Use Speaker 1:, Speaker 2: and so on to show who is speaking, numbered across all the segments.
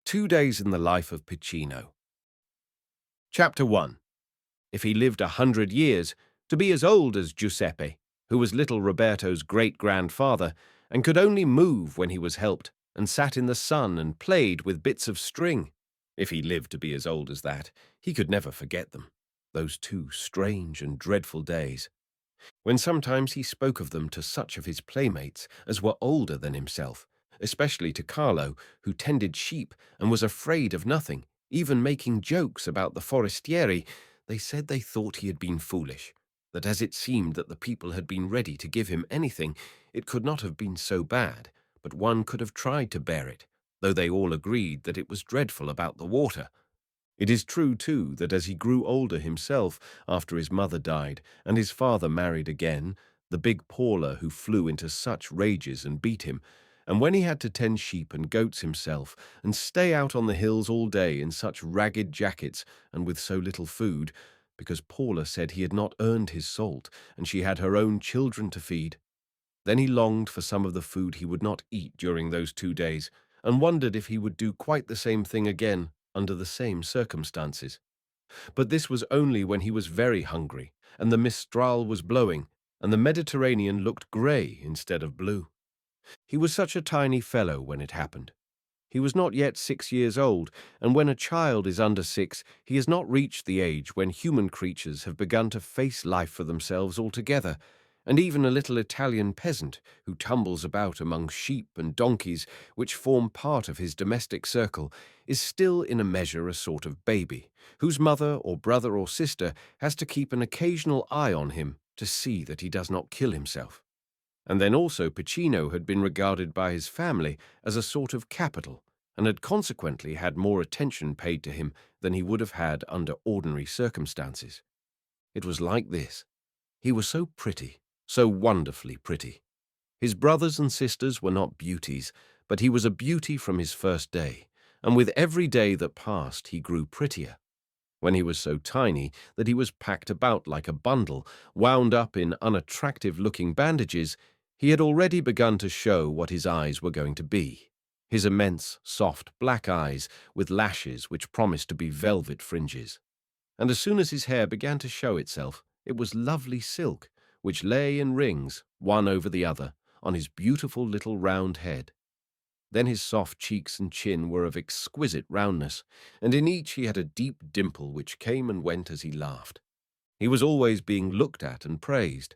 Speaker 1: 2 Days in the Life of Piccino. Chapter 1. If he lived 100 years, to be as old as Giuseppe, who was little Roberto's great-grandfather, and could only move when he was helped, and sat in the sun and played with bits of string. If he lived to be as old as that, he could never forget them, those 2 strange and dreadful days, when sometimes he spoke of them to such of his playmates as were older than himself, especially to Carlo, who tended sheep and was afraid of nothing, even making jokes about the forestieri. They said they thought he had been foolish, that as it seemed that the people had been ready to give him anything, it could not have been so bad, but one could have tried to bear it, though they all agreed that it was dreadful about the water. It is true, too, that as he grew older himself, after his mother died, and his father married again, the big Paula who flew into such rages and beat him, and when he had to tend sheep and goats himself, and stay out on the hills all day in such ragged jackets and with so little food, because Paula said he had not earned his salt, and she had her own children to feed, then he longed for some of the food he would not eat during those 2 days, and wondered if he would do quite the same thing again under the same circumstances. But this was only when he was very hungry, and the mistral was blowing, and the Mediterranean looked grey instead of blue. He was such a tiny fellow when it happened. He was not yet 6 years old, and when a child is under 6, he has not reached the age when human creatures have begun to face life for themselves altogether, and even a little Italian peasant, who tumbles about among sheep and donkeys, which form part of his domestic circle, is still in a measure a sort of baby, whose mother or brother or sister has to keep an occasional eye on him to see that he does not kill himself. And then also Piccino had been regarded by his family as a sort of capital, and had consequently had more attention paid to him than he would have had under ordinary circumstances. It was like this. He was so pretty, so wonderfully pretty. His brothers and sisters were not beauties, but he was a beauty from his first day, and with every day that passed he grew prettier. When he was so tiny that he was packed about like a bundle, wound up in unattractive-looking bandages, he had already begun to show what his eyes were going to be. His immense, soft, black eyes, with lashes which promised to be velvet fringes. And as soon as his hair began to show itself, it was lovely silk, which lay in rings, one over the other, on his beautiful little round head. Then his soft cheeks and chin were of exquisite roundness, and in each he had a deep dimple which came and went as he laughed. He was always being looked at and praised.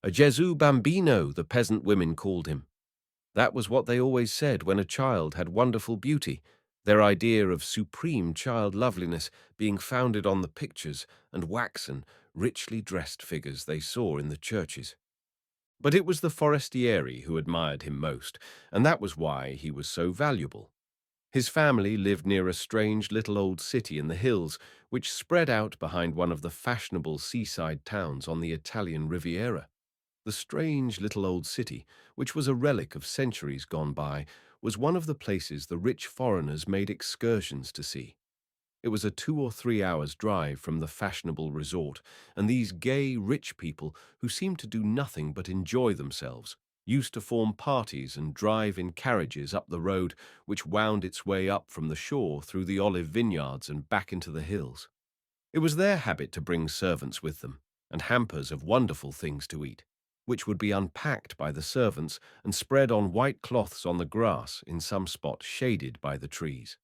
Speaker 1: A Gesù bambino, the peasant women called him. That was what they always said when a child had wonderful beauty, their idea of supreme child loveliness being founded on the pictures and waxen, richly dressed figures they saw in the churches. But it was the forestieri who admired him most, and that was why he was so valuable. His family lived near a strange little old city in the hills, which spread out behind one of the fashionable seaside towns on the Italian Riviera. The strange little old city, which was a relic of centuries gone by, was one of the places the rich foreigners made excursions to see. It was a 2 or 3 hours' drive from the fashionable resort, and these gay, rich people, who seemed to do nothing but enjoy themselves, used to form parties and drive in carriages up the road which wound its way up from the shore through the olive vineyards and back into the hills. It was their habit to bring servants with them, and hampers of wonderful things to eat, which would be unpacked by the servants and spread on white cloths on the grass in some spot shaded by the trees.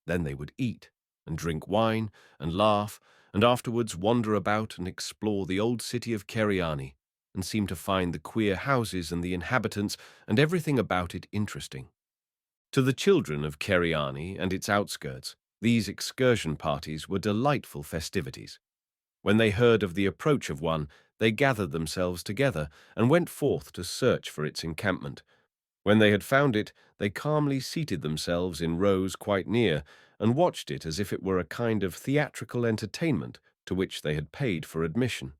Speaker 1: Then they would eat and drink wine and laugh, and afterwards wander about and explore the old city of Ceriani, and seem to find the queer houses and the inhabitants and everything about it interesting. To the children of Ceriani and its outskirts, these excursion parties were delightful festivities. When they heard of the approach of one, they gathered themselves together and went forth to search for its encampment. When they had found it, they calmly seated themselves in rows quite near and watched it as if it were a kind of theatrical entertainment to which they had paid for admission.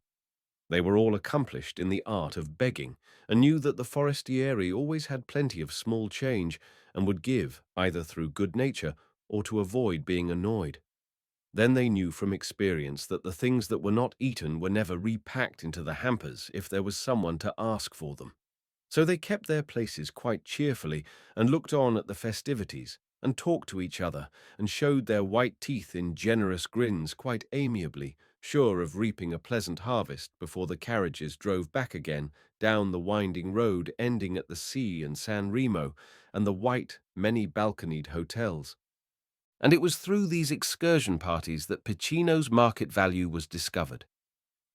Speaker 1: They were all accomplished in the art of begging, and knew that the forestieri always had plenty of small change, and would give, either through good nature or to avoid being annoyed. Then they knew from experience that the things that were not eaten were never repacked into the hampers if there was someone to ask for them. So they kept their places quite cheerfully and looked on at the festivities, and talked to each other and showed their white teeth in generous grins quite amiably, sure of reaping a pleasant harvest before the carriages drove back again down the winding road ending at the sea and San Remo and the white, many-balconied hotels. And it was through these excursion parties that Piccino's market value was discovered.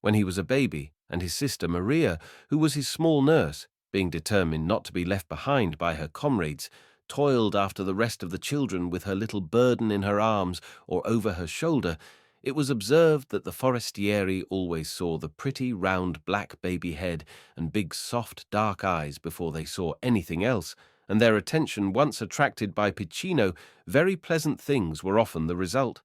Speaker 1: When he was a baby, and his sister Maria, who was his small nurse, being determined not to be left behind by her comrades, toiled after the rest of the children with her little burden in her arms or over her shoulder, it was observed that the forestieri always saw the pretty round black baby head and big soft dark eyes before they saw anything else, and their attention once attracted by Piccino, very pleasant things were often the result.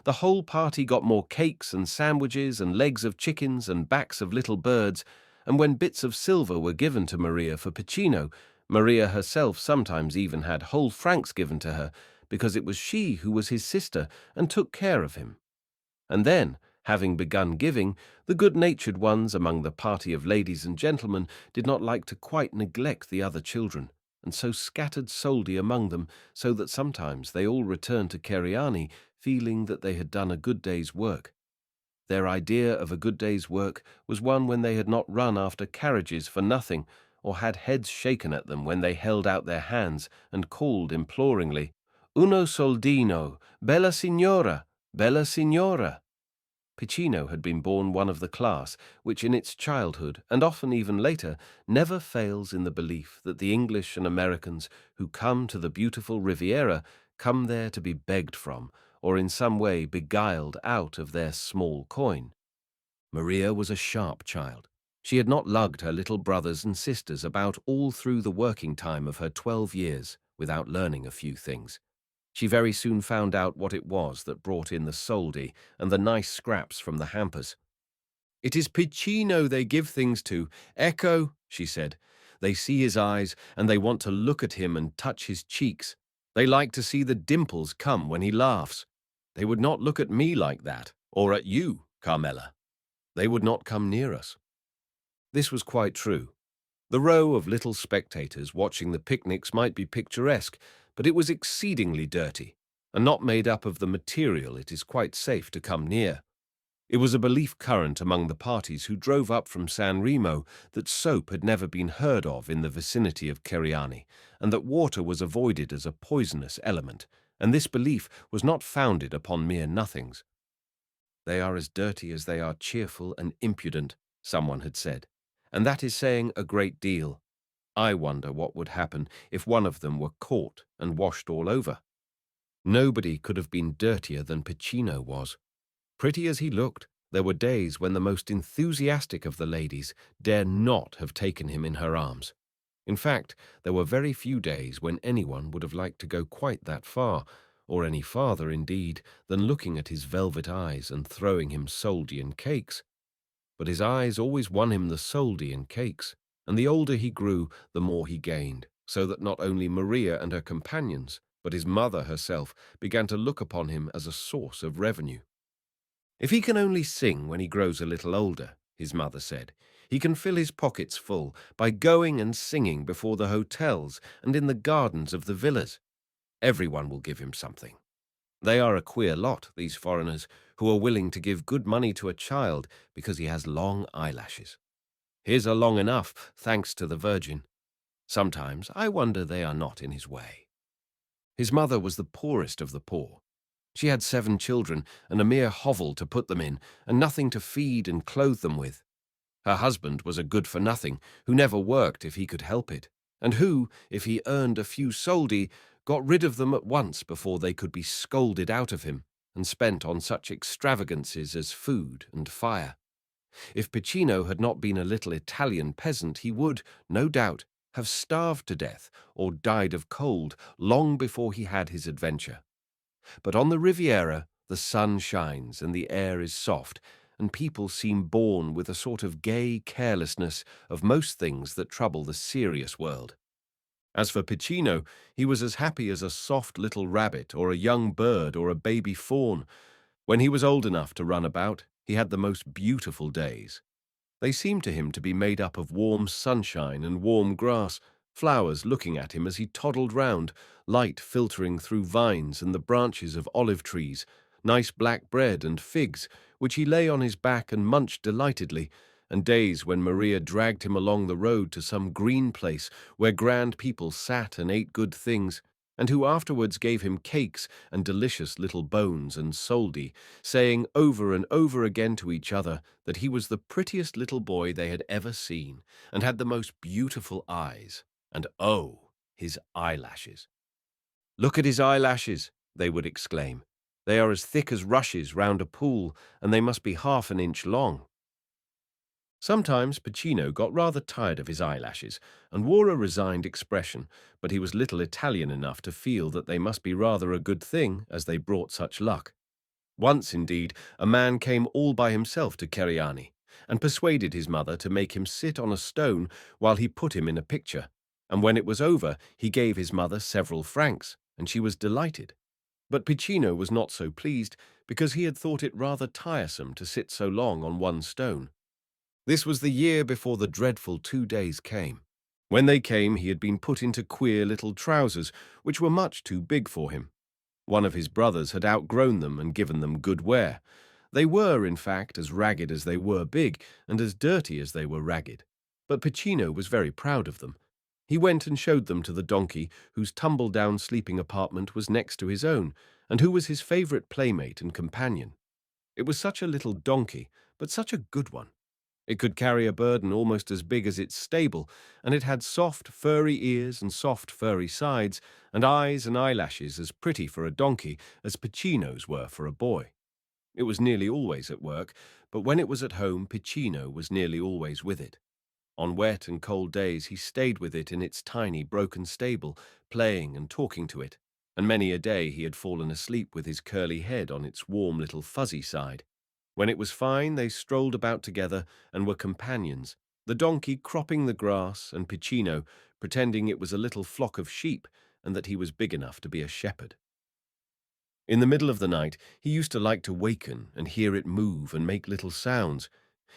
Speaker 1: The whole party got more cakes and sandwiches and legs of chickens and backs of little birds, and when bits of silver were given to Maria for Piccino, Maria herself sometimes even had whole francs given to her, because it was she who was his sister and took care of him. And then, having begun giving, the good-natured ones among the party of ladies and gentlemen did not like to quite neglect the other children, and so scattered soldi among them, so that sometimes they all returned to Ceriani feeling that they had done a good day's work. Their idea of a good day's work was one when they had not run after carriages for nothing, or had heads shaken at them when they held out their hands and called imploringly, "Uno soldino, bella signora, bella signora." Piccino had been born one of the class which in its childhood, and often even later, never fails in the belief that the English and Americans who come to the beautiful Riviera come there to be begged from, or in some way beguiled out of their small coin. Maria was a sharp child. She had not lugged her little brothers and sisters about all through the working time of her 12 years without learning a few things. She very soon found out what it was that brought in the soldi and the nice scraps from the hampers. "It is Piccino they give things to. Ecco," she said. "They see his eyes, and they want to look at him and touch his cheeks. They like to see the dimples come when he laughs. They would not look at me like that, or at you, Carmela. They would not come near us." This was quite true. The row of little spectators watching the picnics might be picturesque, but it was exceedingly dirty, and not made up of the material it is quite safe to come near. It was a belief current among the parties who drove up from San Remo that soap had never been heard of in the vicinity of Ceriani, and that water was avoided as a poisonous element, and this belief was not founded upon mere nothings. "They are as dirty as they are cheerful and impudent," someone had said, and that is saying a great deal. I wonder what would happen if one of them were caught and washed all over. Nobody could have been dirtier than Piccino was. Pretty as he looked, there were days when the most enthusiastic of the ladies dare not have taken him in her arms. In fact, there were very few days when anyone would have liked to go quite that far, or any farther, indeed, than looking at his velvet eyes and throwing him soldi and cakes. But his eyes always won him the soldi and cakes, and the older he grew, the more he gained, so that not only Maria and her companions, but his mother herself, began to look upon him as a source of revenue. "If he can only sing when he grows a little older," his mother said, "he can fill his pockets full by going and singing before the hotels and in the gardens of the villas. Everyone will give him something. They are a queer lot, these foreigners, who are willing to give good money to a child because he has long eyelashes. His are long enough, thanks to the Virgin. Sometimes I wonder they are not in his way." His mother was the poorest of the poor. She had 7 children and a mere hovel to put them in, and nothing to feed and clothe them with. Her husband was a good-for-nothing, who never worked if he could help it, and who, if he earned a few soldi, got rid of them at once before they could be scolded out of him, and spent on such extravagances as food and fire. If Piccino had not been a little Italian peasant, he would, no doubt, have starved to death or died of cold long before he had his adventure. But on the Riviera the sun shines and the air is soft, and people seem born with a sort of gay carelessness of most things that trouble the serious world. As for Piccino, he was as happy as a soft little rabbit or a young bird or a baby fawn. When he was old enough to run about, he had the most beautiful days. They seemed to him to be made up of warm sunshine and warm grass, flowers looking at him as he toddled round, light filtering through vines and the branches of olive trees, nice black bread and figs, which he lay on his back and munched delightedly, and days when Maria dragged him along the road to some green place where grand people sat and ate good things, and who afterwards gave him cakes and delicious little bones and soldi, saying over and over again to each other that he was the prettiest little boy they had ever seen, and had the most beautiful eyes, and oh, his eyelashes. "Look at his eyelashes," they would exclaim. "They are as thick as rushes round a pool, and they must be half an inch long." Sometimes PICCINO got rather tired of his eyelashes and wore a resigned expression, but he was little Italian enough to feel that they must be rather a good thing, as they brought such luck. Once, indeed, a man came all by himself to Ceriani, and persuaded his mother to make him sit on a stone while he put him in a picture, and when it was over he gave his mother several francs, and she was delighted. But PICCINO was not so pleased, because he had thought it rather tiresome to sit so long on one stone. This was the year before the dreadful 2 days came. When they came, he had been put into queer little trousers, which were much too big for him. One of his brothers had outgrown them and given them good wear. They were, in fact, as ragged as they were big, and as dirty as they were ragged. But PICCINO was very proud of them. He went and showed them to the donkey, whose tumble-down sleeping apartment was next to his own, and who was his favourite playmate and companion. It was such a little donkey, but such a good one. It could carry a burden almost as big as its stable, and it had soft, furry ears and soft, furry sides, and eyes and eyelashes as pretty for a donkey as PICCINO's were for a boy. It was nearly always at work, but when it was at home, PICCINO was nearly always with it. On wet and cold days he stayed with it in its tiny, broken stable, playing and talking to it, and many a day he had fallen asleep with his curly head on its warm little fuzzy side. When it was fine, they strolled about together and were companions, the donkey cropping the grass and PICCINO pretending it was a little flock of sheep and that he was big enough to be a shepherd. In the middle of the night, he used to like to waken and hear it move and make little sounds.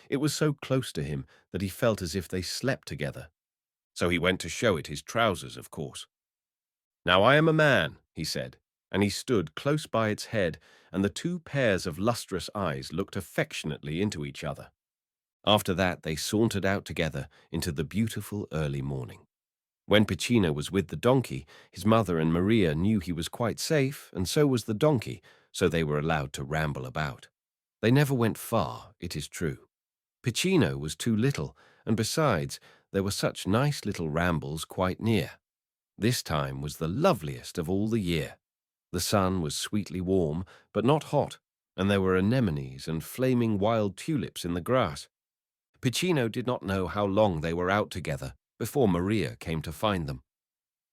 Speaker 1: It was so close to him that he felt as if they slept together. So he went to show it his trousers, of course. "Now I am a man," he said, and he stood close by its head, and the two pairs of lustrous eyes looked affectionately into each other. After that they sauntered out together into the beautiful early morning. When PICCINO was with the donkey, his mother and Maria knew he was quite safe, and so was the donkey, so they were allowed to ramble about. They never went far, it is true. PICCINO was too little, and besides, there were such nice little rambles quite near. This time was the loveliest of all the year. The sun was sweetly warm, but not hot, and there were anemones and flaming wild tulips in the grass. PICCINO did not know how long they were out together before Maria came to find them.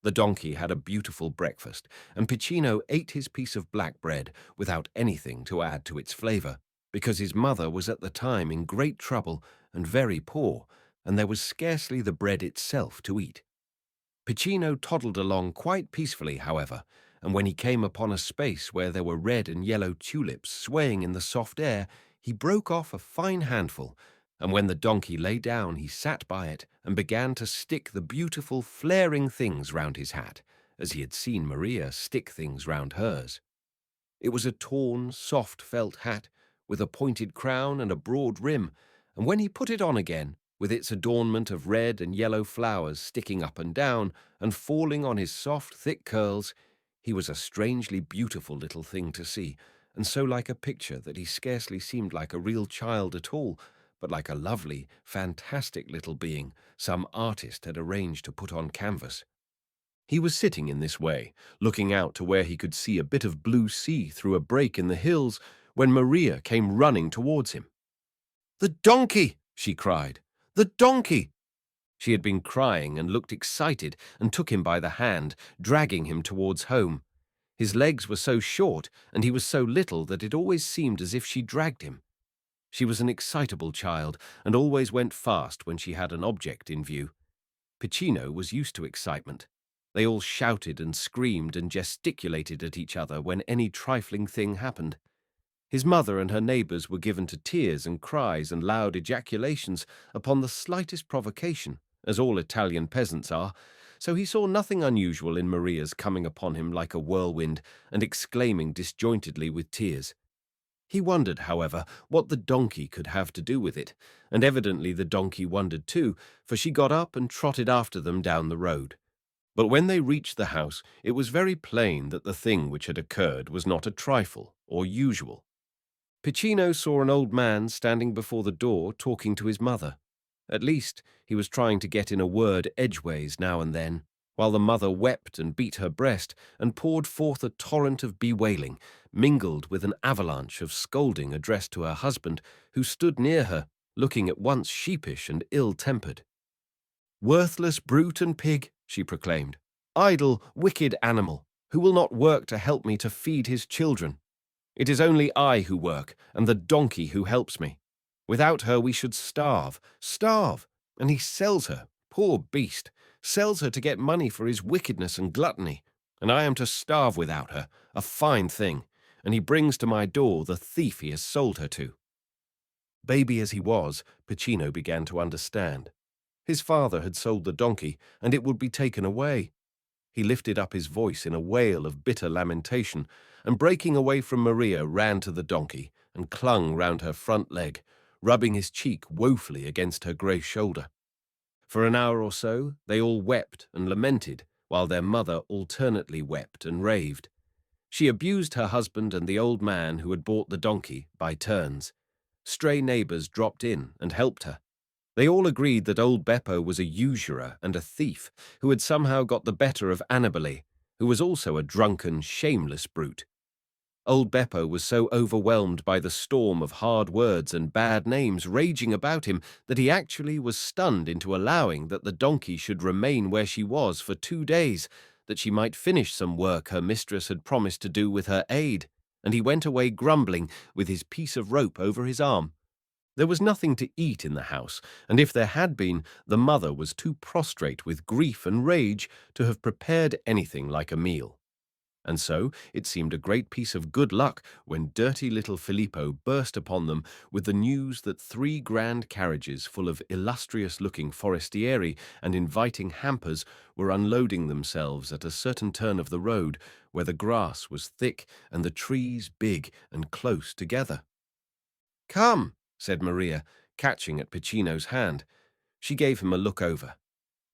Speaker 1: The donkey had a beautiful breakfast, and PICCINO ate his piece of black bread without anything to add to its flavour, because his mother was at the time in great trouble and very poor, and there was scarcely the bread itself to eat. PICCINO toddled along quite peacefully, however, and when he came upon a space where there were red and yellow tulips swaying in the soft air, he broke off a fine handful, and when the donkey lay down he sat by it and began to stick the beautiful flaring things round his hat, as he had seen Maria stick things round hers. It was a torn, soft felt hat, with a pointed crown and a broad rim, and when he put it on again, with its adornment of red and yellow flowers sticking up and down and falling on his soft, thick curls, he was a strangely beautiful little thing to see, and so like a picture that he scarcely seemed like a real child at all, but like a lovely, fantastic little being some artist had arranged to put on canvas. He was sitting in this way, looking out to where he could see a bit of blue sea through a break in the hills, when Maria came running towards him. "The donkey!" she cried. "The donkey!" She had been crying and looked excited and took him by the hand, dragging him towards home. His legs were so short and he was so little that it always seemed as if she dragged him. She was an excitable child and always went fast when she had an object in view. PICCINO was used to excitement. They all shouted and screamed and gesticulated at each other when any trifling thing happened. His mother and her neighbours were given to tears and cries and loud ejaculations upon the slightest provocation, as all Italian peasants are, so he saw nothing unusual in Maria's coming upon him like a whirlwind and exclaiming disjointedly with tears. He wondered, however, what the donkey could have to do with it, and evidently the donkey wondered too, for she got up and trotted after them down the road. But when they reached the house, it was very plain that the thing which had occurred was not a trifle or usual. Piccino saw an old man standing before the door talking to his mother. At least, he was trying to get in a word edgeways now and then, while the mother wept and beat her breast and poured forth a torrent of bewailing, mingled with an avalanche of scolding addressed to her husband, who stood near her, looking at once sheepish and ill-tempered. "Worthless brute and pig," she proclaimed. "Idle, wicked animal, who will not work to help me to feed his children. It is only I who work, and the donkey who helps me. Without her we should starve, and he sells her, poor beast, sells her to get money for his wickedness and gluttony, and I am to starve without her, a fine thing, and he brings to my door the thief he has sold her to." Baby as he was, Piccino began to understand. His father had sold the donkey, and it would be taken away. He lifted up his voice in a wail of bitter lamentation, and breaking away from Maria ran to the donkey and clung round her front leg, rubbing his cheek woefully against her grey shoulder. For an hour or so they all wept and lamented, while their mother alternately wept and raved. She abused her husband and the old man who had bought the donkey by turns. Stray neighbours dropped in and helped her. They all agreed that old Beppo was a usurer and a thief who had somehow got the better of Annabelle, who was also a drunken, shameless brute. Old Beppo was so overwhelmed by the storm of hard words and bad names raging about him that he actually was stunned into allowing that the donkey should remain where she was for 2 days, that she might finish some work her mistress had promised to do with her aid, and he went away grumbling with his piece of rope over his arm. There was nothing to eat in the house, and if there had been, the mother was too prostrate with grief and rage to have prepared anything like a meal. And so it seemed a great piece of good luck when dirty little Filippo burst upon them with the news that 3 grand carriages full of illustrious-looking forestieri and inviting hampers were unloading themselves at a certain turn of the road where the grass was thick and the trees big and close together. "Come," said Maria, catching at Piccino's hand. She gave him a look over.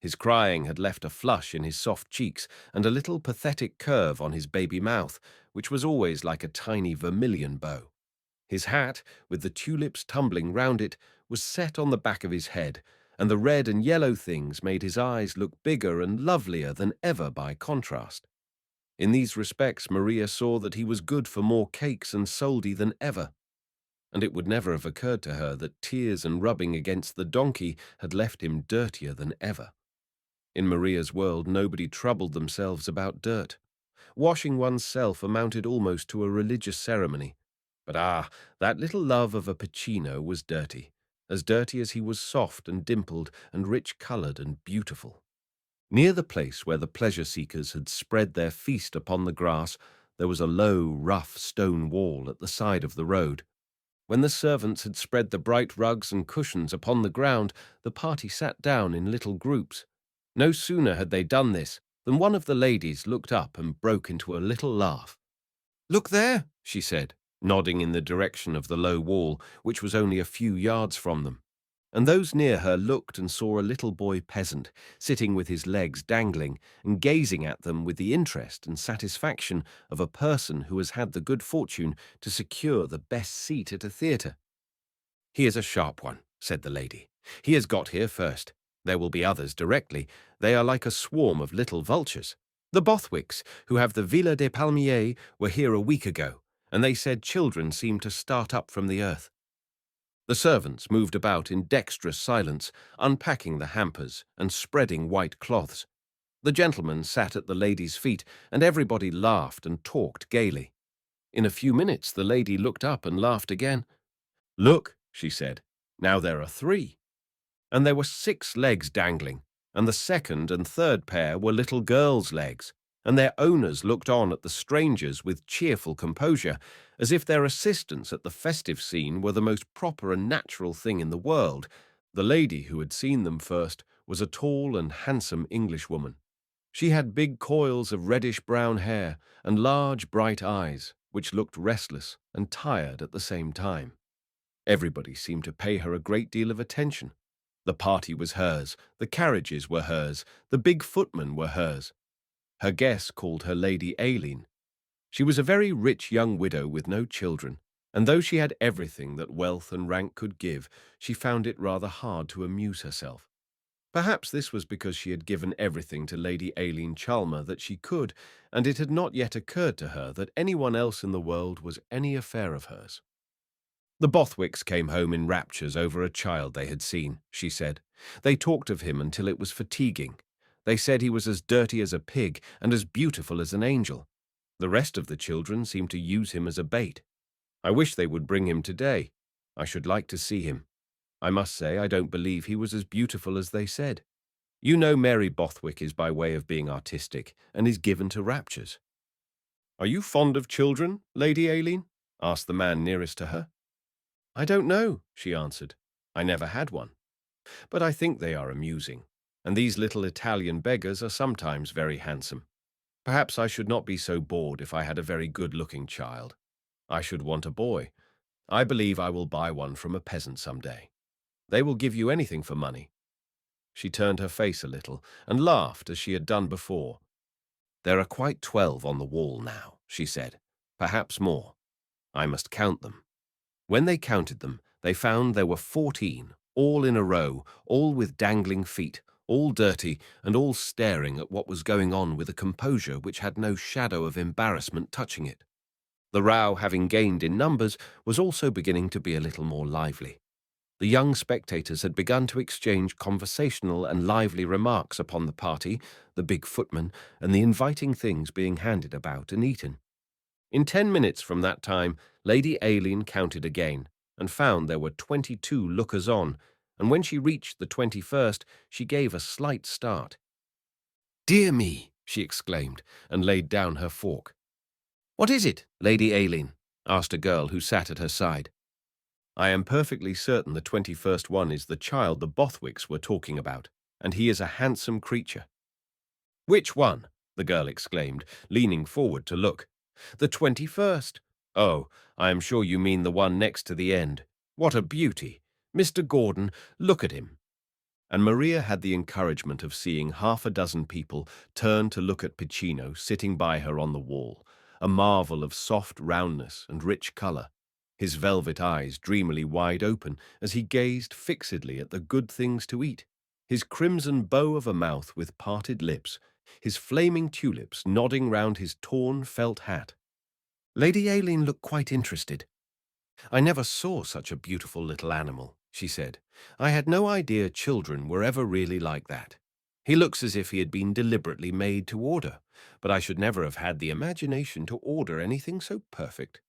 Speaker 1: His crying had left a flush in his soft cheeks and a little pathetic curve on his baby mouth, which was always like a tiny vermilion bow. His hat, with the tulips tumbling round it, was set on the back of his head, and the red and yellow things made his eyes look bigger and lovelier than ever by contrast. In these respects, Maria saw that he was good for more cakes and soldi than ever, and it would never have occurred to her that tears and rubbing against the donkey had left him dirtier than ever. In Maria's world, nobody troubled themselves about dirt. Washing one's self amounted almost to a religious ceremony. But that little love of a Piccino was dirty as he was soft and dimpled and rich-coloured and beautiful. Near the place where the pleasure-seekers had spread their feast upon the grass, there was a low, rough stone wall at the side of the road. When the servants had spread the bright rugs and cushions upon the ground, the party sat down in little groups. No sooner had they done this than one of the ladies looked up and broke into a little laugh. "Look there," she said, nodding in the direction of the low wall, which was only a few yards from them. And those near her looked and saw a little boy peasant, sitting with his legs dangling, and gazing at them with the interest and satisfaction of a person who has had the good fortune to secure the best seat at a theatre. "He is a sharp one," said the lady. "He has got here first. There will be others directly. They are like a swarm of little vultures. The Bothwicks, who have the Villa des Palmiers, were here a week ago, and they said children seemed to start up from the earth." The servants moved about in dexterous silence, unpacking the hampers and spreading white cloths. The gentlemen sat at the lady's feet, and everybody laughed and talked gaily. In a few minutes the lady looked up and laughed again. "Look," she said, "now there are 3. And there were 6 legs dangling, and the second and third pair were little girls' legs, and their owners looked on at the strangers with cheerful composure, as if their assistance at the festive scene were the most proper and natural thing in the world. The lady who had seen them first was a tall and handsome Englishwoman. She had big coils of reddish-brown hair and large, bright eyes, which looked restless and tired at the same time. Everybody seemed to pay her a great deal of attention. The party was hers, the carriages were hers, the big footmen were hers. Her guests called her Lady Aileen. She was a very rich young widow with no children, and though she had everything that wealth and rank could give, she found it rather hard to amuse herself. Perhaps this was because she had given everything to Lady Aileen Chalmer that she could, and it had not yet occurred to her that anyone else in the world was any affair of hers. The Bothwicks came home in raptures over a child they had seen, she said. They talked of him until it was fatiguing. They said he was as dirty as a pig and as beautiful as an angel. The rest of the children seemed to use him as a bait. I wish they would bring him today. I should like to see him. I must say I don't believe he was as beautiful as they said. You know Mary Bothwick is by way of being artistic and is given to raptures. Are you fond of children, Lady Aileen? Asked the man nearest to her. I don't know, she answered. I never had one. But I think they are amusing, and these little Italian beggars are sometimes very handsome. Perhaps I should not be so bored if I had a very good-looking child. I should want a boy. I believe I will buy one from a peasant some day. They will give you anything for money. She turned her face a little and laughed as she had done before. There are quite 12 on the wall now, she said. Perhaps more. I must count them. When they counted them, they found there were 14, all in a row, all with dangling feet, all dirty, and all staring at what was going on with a composure which had no shadow of embarrassment touching it. The row, having gained in numbers, was also beginning to be a little more lively. The young spectators had begun to exchange conversational and lively remarks upon the party, the big footman, and the inviting things being handed about and eaten. In 10 minutes from that time, Lady Aileen counted again, and found there were 22 lookers-on, and when she reached the 21st, she gave a slight start. "Dear me!" she exclaimed, and laid down her fork. "What is it, Lady Aileen?" asked a girl who sat at her side. "I am perfectly certain the 21st one is the child the Bothwicks were talking about, and he is a handsome creature." "Which one?" the girl exclaimed, leaning forward to look. "The 21st. Oh, I am sure you mean the one next to the end. What a beauty! Mr. Gordon, look at him." And Maria had the encouragement of seeing half a dozen people turn to look at PICCINO sitting by her on the wall, a marvel of soft roundness and rich colour, his velvet eyes dreamily wide open as he gazed fixedly at the good things to eat, his crimson bow of a mouth with parted lips, his flaming tulips nodding round his torn felt hat. Lady Aileen looked quite interested. "I never saw such a beautiful little animal," she said. "I had no idea children were ever really like that. He looks as if he had been deliberately made to order, but I should never have had the imagination to order anything so perfect."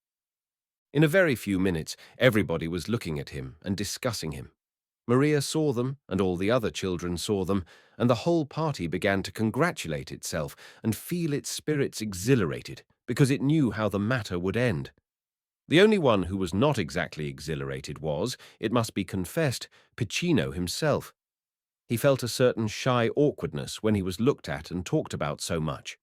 Speaker 1: In a very few minutes, everybody was looking at him and discussing him. Maria saw them, and all the other children saw them, and the whole party began to congratulate itself and feel its spirits exhilarated, because it knew how the matter would end. The only one who was not exactly exhilarated was, it must be confessed, PICCINO himself. He felt a certain shy awkwardness when he was looked at and talked about so much.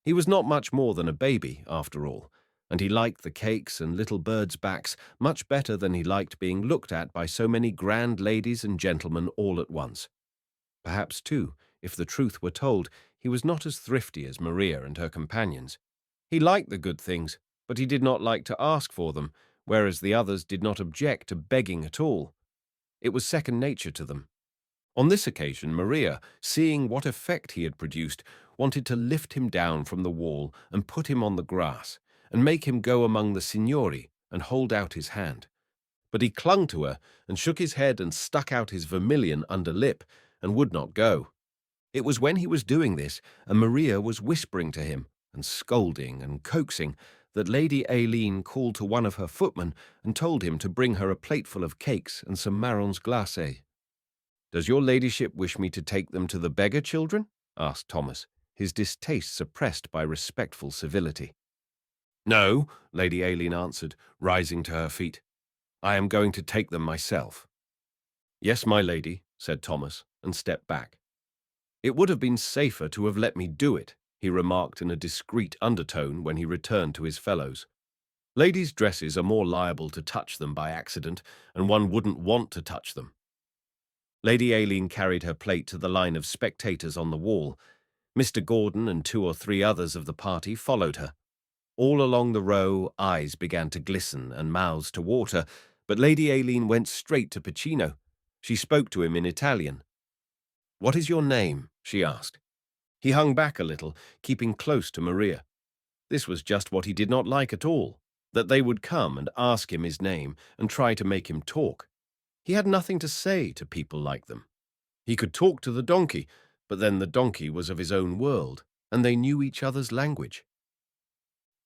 Speaker 1: He was not much more than a baby, after all, and he liked the cakes and little birds' backs much better than he liked being looked at by so many grand ladies and gentlemen all at once. Perhaps, too, if the truth were told, he was not as thrifty as Maria and her companions. He liked the good things, but he did not like to ask for them, whereas the others did not object to begging at all. It was second nature to them. On this occasion, Maria, seeing what effect he had produced, wanted to lift him down from the wall and put him on the grass, and make him go among the signori and hold out his hand. But he clung to her and shook his head and stuck out his vermilion under lip and would not go. It was when he was doing this, and Maria was whispering to him and scolding and coaxing, that Lady Aileen called to one of her footmen and told him to bring her a plateful of cakes and some marrons glacés. "Does your ladyship wish me to take them to the beggar children?" asked Thomas, his distaste suppressed by respectful civility. "No," Lady Aileen answered, rising to her feet. "I am going to take them myself." "Yes, my lady," said Thomas, and stepped back. "It would have been safer to have let me do it," he remarked in a discreet undertone when he returned to his fellows. "Ladies' dresses are more liable to touch them by accident, and one wouldn't want to touch them." Lady Aileen carried her plate to the line of spectators on the wall. Mr. Gordon and 2 or 3 others of the party followed her. All along the row, eyes began to glisten and mouths to water, but Lady Aileen went straight to PICCINO. She spoke to him in Italian. "What is your name?" she asked. He hung back a little, keeping close to Maria. This was just what he did not like at all, that they would come and ask him his name and try to make him talk. He had nothing to say to people like them. He could talk to the donkey, but then the donkey was of his own world, and they knew each other's language.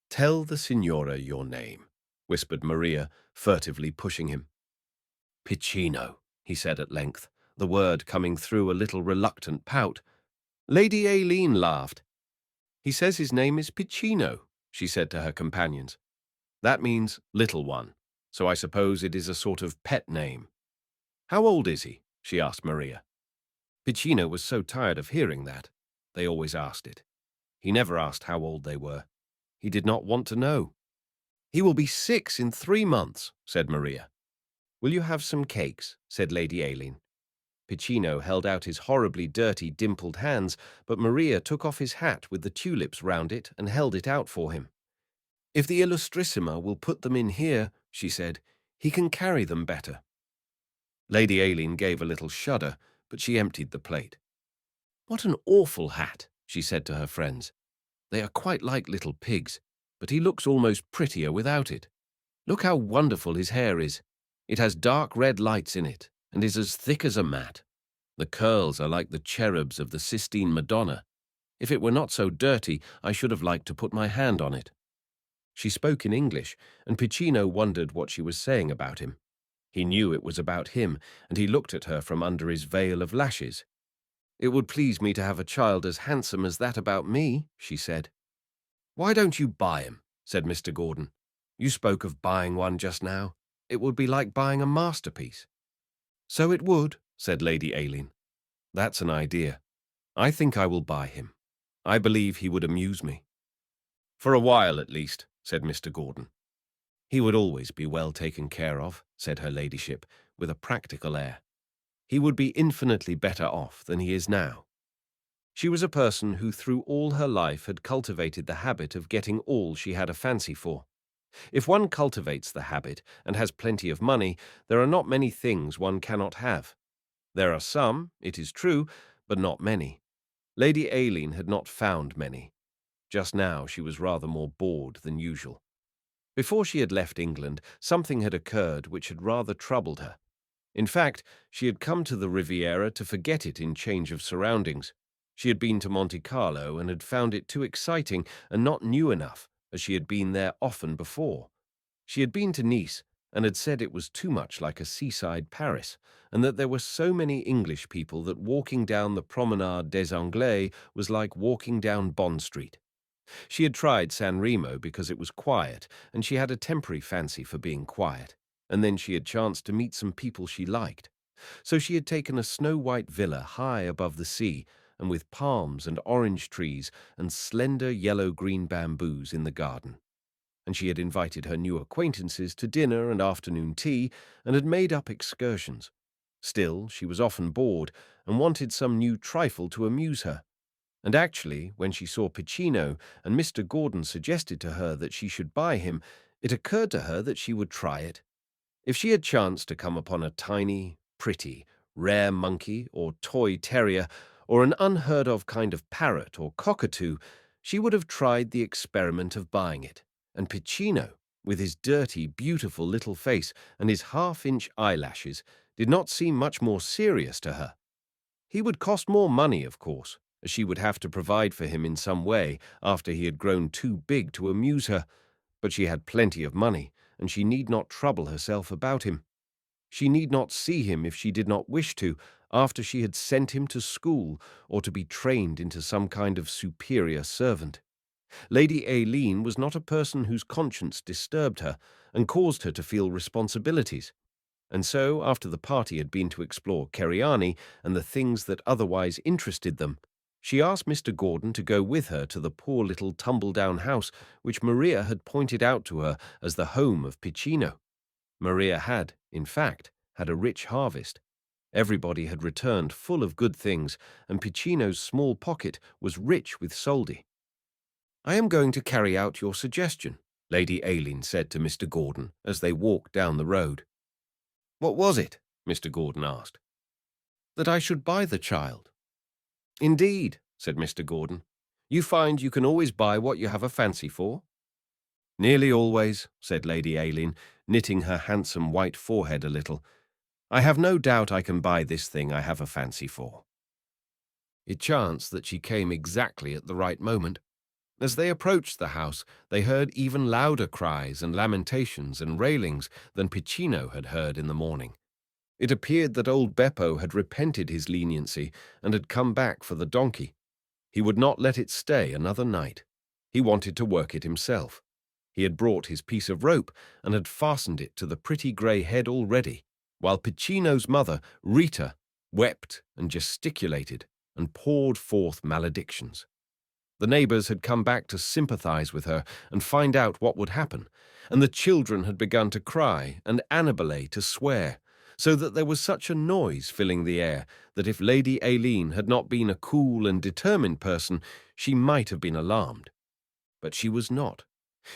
Speaker 1: "Tell the signora your name," whispered Maria, furtively pushing him. "PICCINO," he said at length, the word coming through a little reluctant pout. Lady Aileen laughed. "He says his name is PICCINO," she said to her companions. "That means little one, so I suppose it is a sort of pet name." "How old is he?" she asked Maria. PICCINO was so tired of hearing that. They always asked it. He never asked how old they were. He did not want to know. "He will be 6 in 3 months," said Maria. "Will you have some cakes?" said Lady Aileen. PICCINO held out his horribly dirty, dimpled hands, but Maria took off his hat with the tulips round it and held it out for him. "If the Illustrissima will put them in here," she said, "he can carry them better." Lady Aileen gave a little shudder, but she emptied the plate. "What an awful hat," she said to her friends. "They are quite like little pigs, but he looks almost prettier without it. Look how wonderful his hair is. It has dark red lights in it, and is as thick as a mat. The curls are like the cherubs of the Sistine Madonna. If it were not so dirty, I should have liked to put my hand on it." She spoke in English, and PICCINO wondered what she was saying about him. He knew it was about him, and he looked at her from under his veil of lashes. "It would please me to have a child as handsome as that about me," she said. "Why don't you buy him?" said Mr. Gordon. "You spoke of buying one just now. It would be like buying a masterpiece." "So it would," said Lady Aileen. "That's an idea. I think I will buy him. I believe he would amuse me." "For a while, at least," said Mr. Gordon. "He would always be well taken care of," said her ladyship, with a practical air. "He would be infinitely better off than he is now." She was a person who through all her life had cultivated the habit of getting all she had a fancy for. If one cultivates the habit and has plenty of money, there are not many things one cannot have. There are some, it is true, but not many. Lady Aileen had not found many. Just now she was rather more bored than usual. Before she had left England, something had occurred which had rather troubled her. In fact, she had come to the Riviera to forget it in change of surroundings. She had been to Monte Carlo and had found it too exciting and not new enough, as she had been there often before. She had been to Nice and had said it was too much like a seaside Paris, and that there were so many English people that walking down the Promenade des Anglais was like walking down Bond Street. She had tried San Remo because it was quiet, and she had a temporary fancy for being quiet, and then she had chanced to meet some people she liked. So she had taken a snow-white villa high above the sea, and with palms and orange trees and slender yellow-green bamboos in the garden. And she had invited her new acquaintances to dinner and afternoon tea, and had made up excursions. Still, she was often bored, and wanted some new trifle to amuse her. And actually, when she saw PICCINO and Mr. Gordon suggested to her that she should buy him, it occurred to her that she would try it. If she had chanced to come upon a tiny, pretty, rare monkey or toy terrier, or an unheard-of kind of parrot or cockatoo, she would have tried the experiment of buying it. And PICCINO, with his dirty, beautiful little face and his half-inch eyelashes, did not seem much more serious to her. He would cost more money, of course, as she would have to provide for him in some way after he had grown too big to amuse her, but she had plenty of money, and she need not trouble herself about him. She need not see him if she did not wish to, after she had sent him to school or to be trained into some kind of superior servant. Lady Aileen was not a person whose conscience disturbed her and caused her to feel responsibilities. And so, after the party had been to explore Keriani and the things that otherwise interested them, she asked Mr. Gordon to go with her to the poor little tumble-down house which Maria had pointed out to her as the home of PICCINO. Maria had, in fact, had a rich harvest. Everybody had returned full of good things, and PICCINO's small pocket was rich with soldi. "I am going to carry out your suggestion," Lady Aileen said to Mr. Gordon as they walked down the road. "What was it?" Mr. Gordon asked. "That I should buy the child." "Indeed," said Mr. Gordon. "You find you can always buy what you have a fancy for?" "Nearly always," said Lady Aileen, knitting her handsome white forehead a little. "I have no doubt I can buy this thing I have a fancy for." It chanced that she came exactly at the right moment. As they approached the house, they heard even louder cries and lamentations and railings than PICCINO had heard in the morning. It appeared that old Beppo had repented his leniency and had come back for the donkey. He would not let it stay another night. He wanted to work it himself. He had brought his piece of rope and had fastened it to the pretty grey head already, while PICCINO's mother, Rita, wept and gesticulated and poured forth maledictions. The neighbours had come back to sympathize with her and find out what would happen, and the children had begun to cry and Annibale to swear, so that there was such a noise filling the air that if Lady Aileen had not been a cool and determined person, she might have been alarmed. But she was not.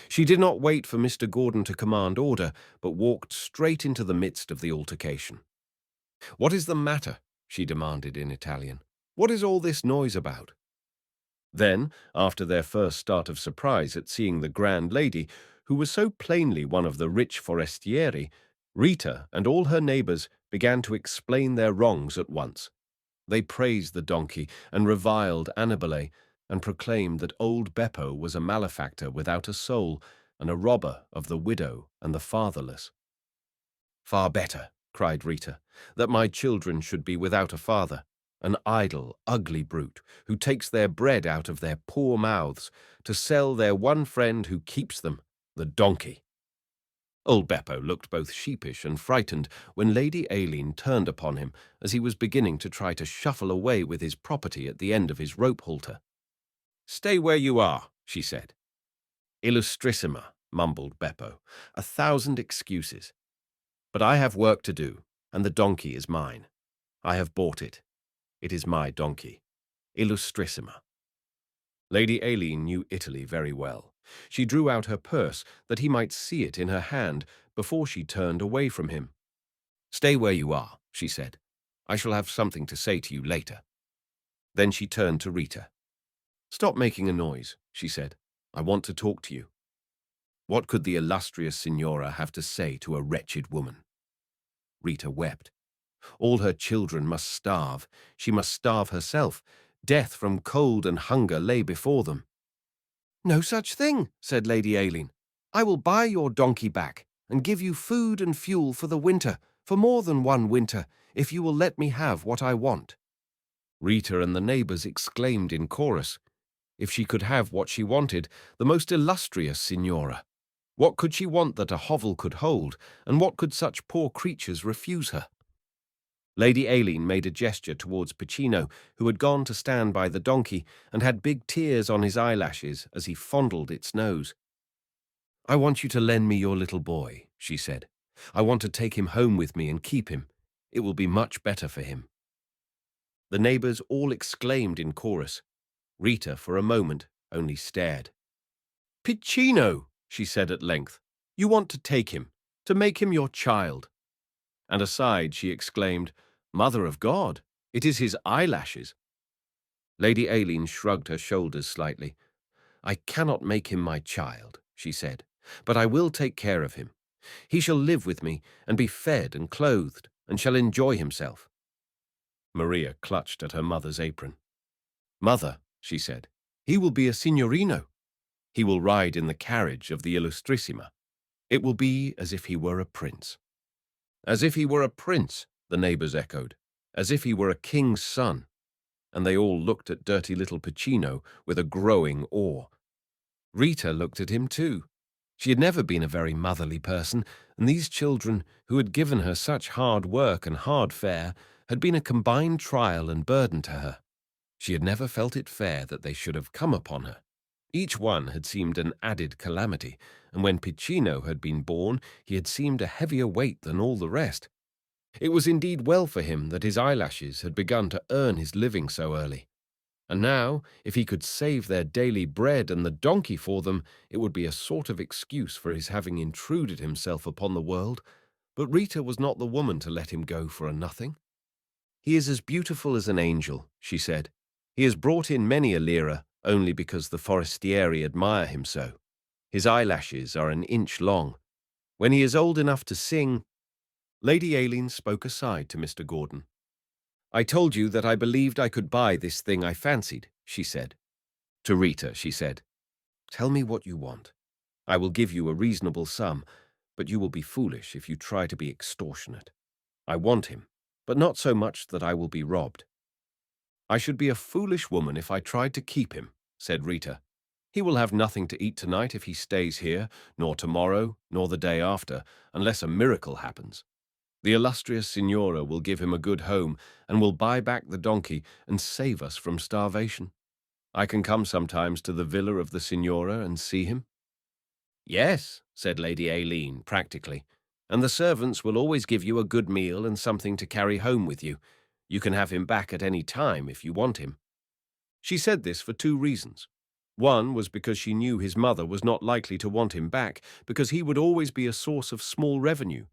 Speaker 1: She did not wait for Mr. Gordon to command order, but walked straight into the midst of the altercation. "What is the matter?" she demanded in Italian. "What is all this noise about?" Then, after their first start of surprise at seeing the grand lady, who was so plainly one of the rich forestieri, Rita and all her neighbours began to explain their wrongs at once. They praised the donkey and reviled Annibale, and proclaimed that old Beppo was a malefactor without a soul and a robber of the widow and the fatherless. "Far better," cried Rita, "that my children should be without a father, an idle, ugly brute who takes their bread out of their poor mouths to sell their one friend who keeps them, the donkey." Old Beppo looked both sheepish and frightened when Lady Aileen turned upon him as he was beginning to try to shuffle away with his property at the end of his rope halter. "Stay where you are," she said. "Illustrissima," mumbled Beppo, "1,000 excuses. But I have work to do, and the donkey is mine. I have bought it. It is my donkey. Illustrissima." Lady Aileen knew Italy very well. She drew out her purse that he might see it in her hand before she turned away from him. "Stay where you are," she said. "I shall have something to say to you later." Then she turned to Rita. "Stop making a noise," she said. "I want to talk to you." What could the illustrious signora have to say to a wretched woman? Rita wept. All her children must starve. She must starve herself. Death from cold and hunger lay before them. "No such thing," said Lady Aileen. "I will buy your donkey back and give you food and fuel for the winter, for more than one winter, if you will let me have what I want." Rita and the neighbours exclaimed in chorus. If she could have what she wanted, the most illustrious signora! What could she want that a hovel could hold, and what could such poor creatures refuse her? Lady Aileen made a gesture towards PICCINO, who had gone to stand by the donkey and had big tears on his eyelashes as he fondled its nose. "I want you to lend me your little boy," she said. "I want to take him home with me and keep him. It will be much better for him." The neighbours all exclaimed in chorus. Rita, for a moment, only stared. "PICCINO," she said at length, "you want to take him, to make him your child." And aside she exclaimed, "Mother of God, it is his eyelashes." Lady Aileen shrugged her shoulders slightly. "I cannot make him my child," she said, "but I will take care of him. He shall live with me and be fed and clothed and shall enjoy himself." Maria clutched at her mother's apron. "Mother," she said, "he will be a signorino. He will ride in the carriage of the Illustrissima. It will be as if he were a prince." "As if he were a prince," the neighbours echoed. "As if he were a king's son." And they all looked at dirty little PICCINO with a growing awe. Rita looked at him too. She had never been a very motherly person, and these children, who had given her such hard work and hard fare, had been a combined trial and burden to her. She had never felt it fair that they should have come upon her. Each one had seemed an added calamity, and when Piccino had been born, he had seemed a heavier weight than all the rest. It was indeed well for him that his eyelashes had begun to earn his living so early. And now, if he could save their daily bread and the donkey for them, it would be a sort of excuse for his having intruded himself upon the world. But Rita was not the woman to let him go for a nothing. "He is as beautiful as an angel," she said. "He has brought in many a lira, only because the forestieri admire him so. His eyelashes are an inch long. When he is old enough to sing—" Lady Aileen spoke aside to Mr. Gordon. "I told you that I believed I could buy this thing I fancied," she said. To Rita, she said, "Tell me what you want. I will give you a reasonable sum, but you will be foolish if you try to be extortionate. I want him, but not so much that I will be robbed." "I should be a foolish woman if I tried to keep him," said Rita. "He will have nothing to eat tonight if he stays here, nor tomorrow, nor the day after, unless a miracle happens. The illustrious signora will give him a good home and will buy back the donkey and save us from starvation. I can come sometimes to the villa of the signora and see him." "Yes," said Lady Aileen, practically, "and the servants will always give you a good meal and something to carry home with you. You can have him back at any time if you want him." She said this for two reasons. One was because she knew his mother was not likely to want him back, because he would always be a source of small revenue.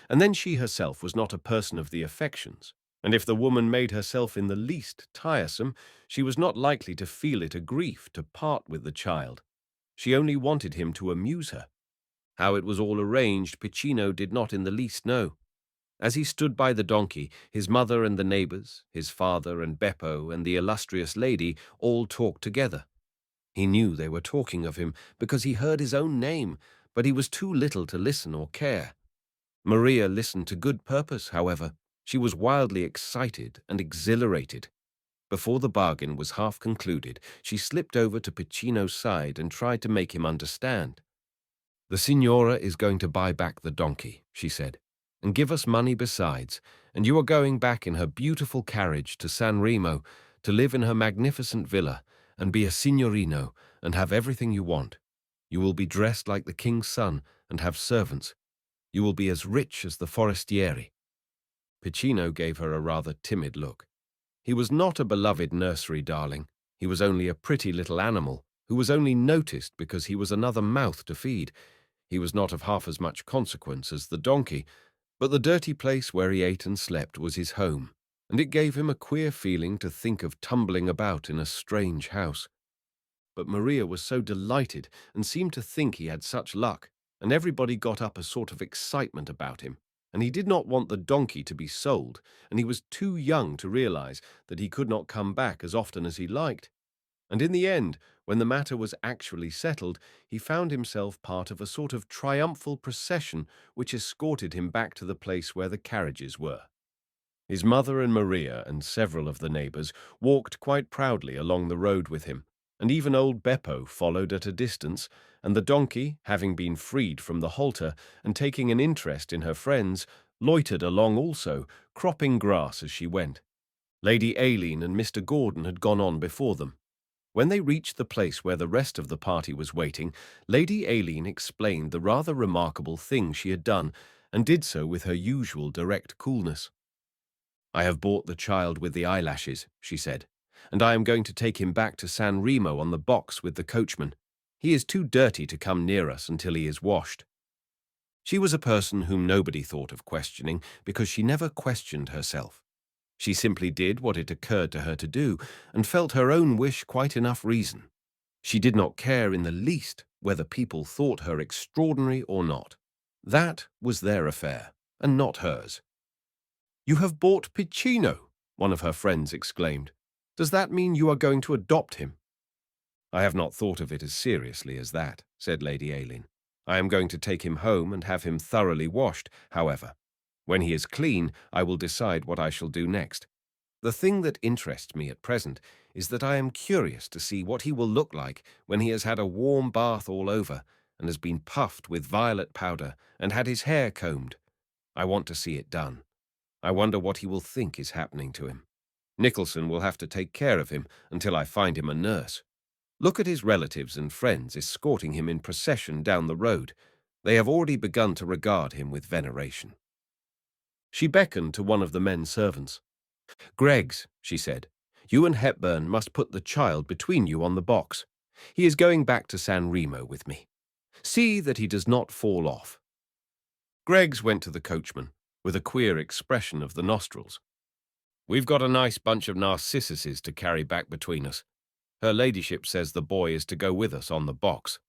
Speaker 1: And then she herself was not a person of the affections, and if the woman made herself in the least tiresome, she was not likely to feel it a grief to part with the child. She only wanted him to amuse her. How it was all arranged, Piccino did not in the least know. As he stood by the donkey, his mother and the neighbors, his father and Beppo and the illustrious lady all talked together. He knew they were talking of him because he heard his own name, but he was too little to listen or care. Maria listened to good purpose, however. She was wildly excited and exhilarated. Before the bargain was half concluded, she slipped over to Piccino's side and tried to make him understand. "The signora is going to buy back the donkey," she said, "and give us money besides, and you are going back in her beautiful carriage to San Remo to live in her magnificent villa and be a signorino and have everything you want. You will be dressed like the king's son and have servants. You will be as rich as the forestieri." Piccino gave her a rather timid look. He was not a beloved nursery darling. He was only a pretty little animal who was only noticed because he was another mouth to feed. He was not of half as much consequence as the donkey, but the dirty place where he ate and slept was his home, and it gave him a queer feeling to think of tumbling about in a strange house. But Maria was so delighted and seemed to think he had such luck, and everybody got up a sort of excitement about him, and he did not want the donkey to be sold, and he was too young to realize that he could not come back as often as he liked. And in the end, when the matter was actually settled, he found himself part of a sort of triumphal procession which escorted him back to the place where the carriages were. His mother and Maria and several of the neighbors walked quite proudly along the road with him, and even old Beppo followed at a distance, and the donkey, having been freed from the halter and taking an interest in her friends, loitered along also, cropping grass as she went. Lady Aileen and Mr. Gordon had gone on before them. When they reached the place where the rest of the party was waiting, Lady Aileen explained the rather remarkable thing she had done, and did so with her usual direct coolness. "I have bought the child with the eyelashes," she said, "and I am going to take him back to San Remo on the box with the coachman. He is too dirty to come near us until he is washed." She was a person whom nobody thought of questioning because she never questioned herself. She simply did what it occurred to her to do, and felt her own wish quite enough reason. She did not care in the least whether people thought her extraordinary or not. That was their affair, and not hers. "You have bought Piccino," one of her friends exclaimed. "Does that mean you are going to adopt him?" "I have not thought of it as seriously as that," said Lady Aileen. "I am going to take him home and have him thoroughly washed, however. When he is clean, I will decide what I shall do next. The thing that interests me at present is that I am curious to see what he will look like when he has had a warm bath all over, and has been puffed with violet powder and had his hair combed. I want to see it done. I wonder what he will think is happening to him. Nicholson will have to take care of him until I find him a nurse. Look at his relatives and friends escorting him in procession down the road. They have already begun to regard him with veneration. She beckoned to one of the men servants. "Greggs," she said, "you and Hepburn must put the child between you on the box. He is going back to San Remo with me. See that he does not fall off." Greggs went to the coachman, with a queer expression of the nostrils. "We've got a nice bunch of narcissuses to carry back between us. Her ladyship says the boy is to go with us on the box."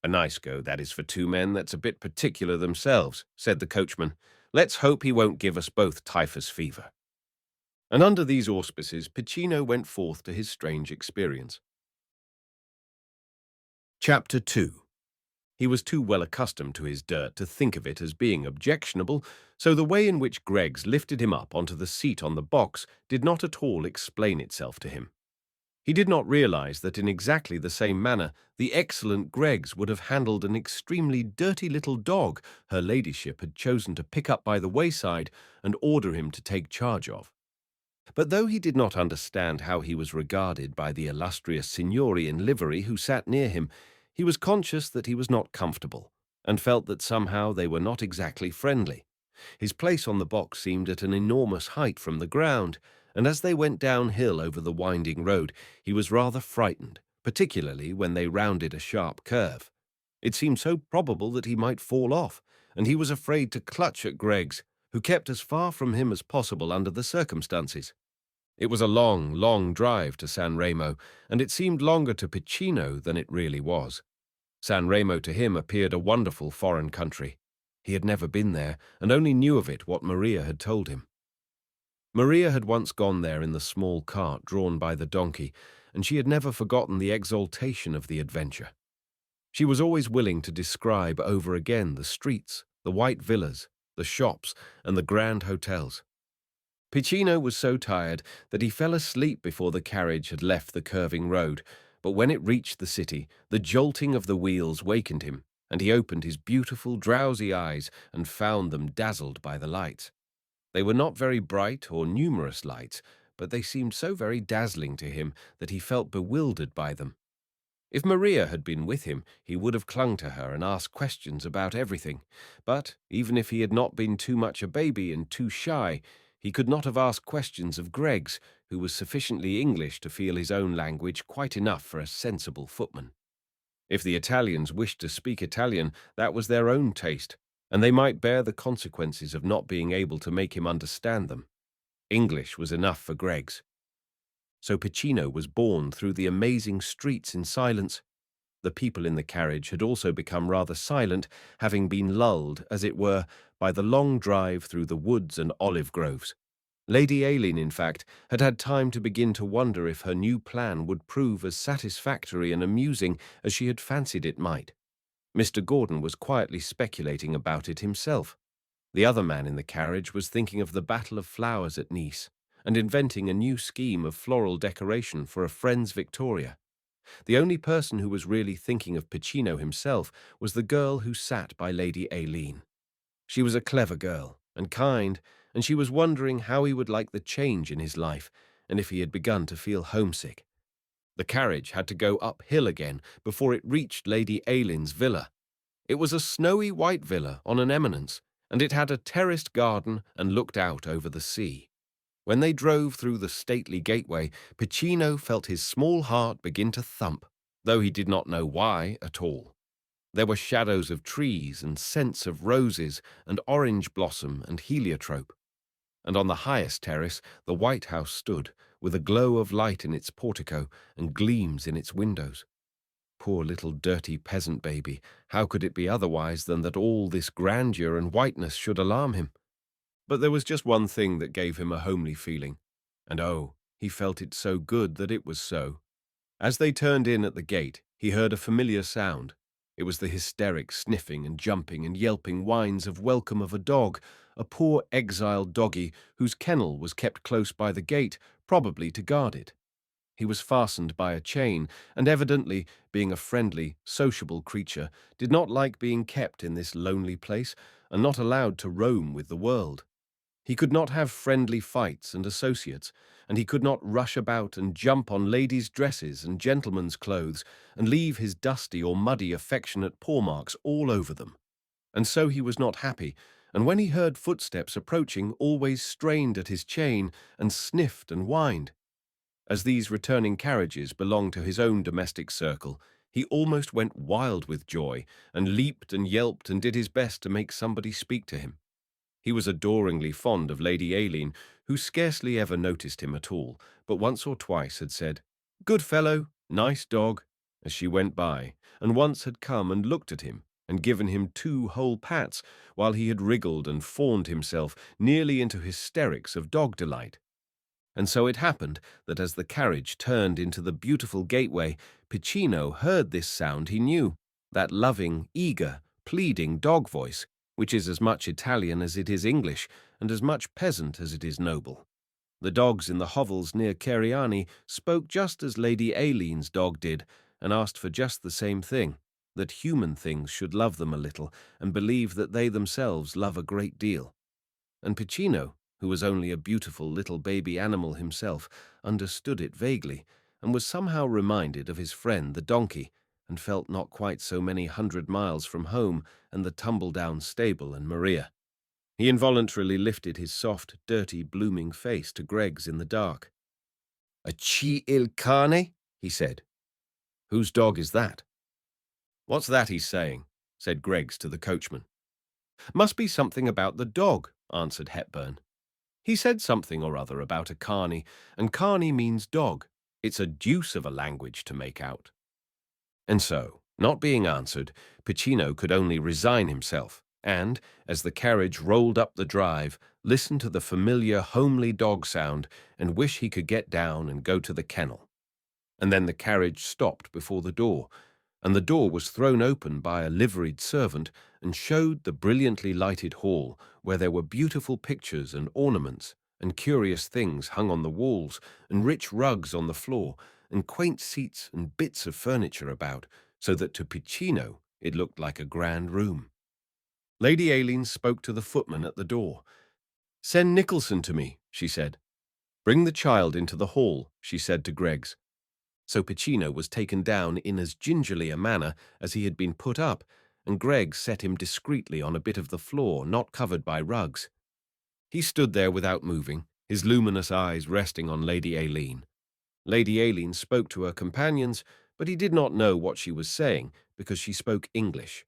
Speaker 1: "A nice go, that is, for two men that's a bit particular themselves," said the coachman. "Let's hope he won't give us both typhus fever." And under these auspices, PICCINO went forth to his strange experience. Chapter 2. He was too well accustomed to his dirt to think of it as being objectionable, so the way in which Greggs lifted him up onto the seat on the box did not at all explain itself to him. He did not realize that in exactly the same manner the excellent Greggs would have handled an extremely dirty little dog her ladyship had chosen to pick up by the wayside and order him to take charge of. But though he did not understand how he was regarded by the illustrious signori in livery who sat near him, he was conscious that he was not comfortable, and felt that somehow they were not exactly friendly. His place on the box seemed at an enormous height from the ground, and as they went downhill over the winding road, he was rather frightened, particularly when they rounded a sharp curve. It seemed so probable that he might fall off, and he was afraid to clutch at Greggs, who kept as far from him as possible under the circumstances. It was a long, long drive to San Remo, and it seemed longer to PICCINO than it really was. San Remo to him appeared a wonderful foreign country. He had never been there, and only knew of it what Maria had told him. Maria had once gone there in the small cart drawn by the donkey, and she had never forgotten the exaltation of the adventure. She was always willing to describe over again the streets, the white villas, the shops, and the grand hotels. PICCINO was so tired that he fell asleep before the carriage had left the curving road, but when it reached the city, the jolting of the wheels wakened him, and he opened his beautiful, drowsy eyes and found them dazzled by the lights. They were not very bright or numerous lights, but they seemed so very dazzling to him that he felt bewildered by them. If Maria had been with him, he would have clung to her and asked questions about everything, but even if he had not been too much a baby and too shy, he could not have asked questions of Greggs, who was sufficiently English to feel his own language quite enough for a sensible footman. If the Italians wished to speak Italian, that was their own taste, and they might bear the consequences of not being able to make him understand them. English was enough for Greggs. So PICCINO was borne through the amazing streets in silence. The people in the carriage had also become rather silent, having been lulled, as it were, by the long drive through the woods and olive groves. Lady Aileen, in fact, had had time to begin to wonder if her new plan would prove as satisfactory and amusing as she had fancied it might. Mr. Gordon was quietly speculating about it himself. The other man in the carriage was thinking of the Battle of Flowers at Nice, and inventing a new scheme of floral decoration for a friend's Victoria. The only person who was really thinking of PICCINO himself was the girl who sat by Lady Aileen. She was a clever girl, and kind, and she was wondering how he would like the change in his life, and if he had begun to feel homesick. The carriage had to go uphill again before it reached Lady Aileen's villa. It was a snowy white villa on an eminence, and it had a terraced garden and looked out over the sea. When they drove through the stately gateway, PICCINO felt his small heart begin to thump, though he did not know why at all. There were shadows of trees and scents of roses and orange blossom and heliotrope. And on the highest terrace the White House stood, with a glow of light in its portico and gleams in its windows. Poor little dirty peasant baby, how could it be otherwise than that all this grandeur and whiteness should alarm him? But there was just one thing that gave him a homely feeling, and oh, he felt it so good that it was so. As they turned in at the gate, he heard a familiar sound. It was the hysteric sniffing and jumping and yelping whines of welcome of a dog, a poor exiled doggy whose kennel was kept close by the gate, probably to guard it. He was fastened by a chain, and evidently, being a friendly, sociable creature, did not like being kept in this lonely place and not allowed to roam with the world. He could not have friendly fights and associates, and he could not rush about and jump on ladies' dresses and gentlemen's clothes and leave his dusty or muddy affectionate paw marks all over them. And so he was not happy, and when he heard footsteps approaching, always strained at his chain and sniffed and whined. As these returning carriages belonged to his own domestic circle, he almost went wild with joy, and leaped and yelped and did his best to make somebody speak to him. He was adoringly fond of Lady Aileen, who scarcely ever noticed him at all, but once or twice had said, "Good fellow, nice dog," as she went by, and once had come and looked at him, and given him 2 whole pats, while he had wriggled and fawned himself nearly into hysterics of dog delight. And so it happened that as the carriage turned into the beautiful gateway, Piccino heard this sound he knew, that loving, eager, pleading dog voice, which is as much Italian as it is English, and as much peasant as it is noble. The dogs in the hovels near Ceriani spoke just as Lady Aileen's dog did, and asked for just the same thing, that human things should love them a little, and believe that they themselves love a great deal. And Piccino, who was only a beautiful little baby animal himself, understood it vaguely, and was somehow reminded of his friend the donkey, and felt not quite so many 100 miles from home and the tumble-down stable and Maria. He involuntarily lifted his soft, dirty, blooming face to Greg's in the dark. "A Chi il cane?" he said. "Whose dog is that?" "What's that he's saying?" said Greggs to the coachman. "Must be something about the dog," answered Hepburn. "He said something or other about a carney, and carney means dog. It's a deuce of a language to make out." And so, not being answered, Piccino could only resign himself, and, as the carriage rolled up the drive, listen to the familiar homely dog sound and wish he could get down and go to the kennel. And then the carriage stopped before the door, and the door was thrown open by a liveried servant and showed the brilliantly lighted hall, where there were beautiful pictures and ornaments, and curious things hung on the walls, and rich rugs on the floor, and quaint seats and bits of furniture about, so that to Piccino it looked like a grand room. Lady Aileen spoke to the footman at the door. "Send Nicholson to me," she said. "Bring the child into the hall," she said to Greggs. So Piccino was taken down in as gingerly a manner as he had been put up, and Greggs set him discreetly on a bit of the floor not covered by rugs. He stood there without moving, his luminous eyes resting on Lady Aileen. Lady Aileen spoke to her companions, but he did not know what she was saying, because she spoke English.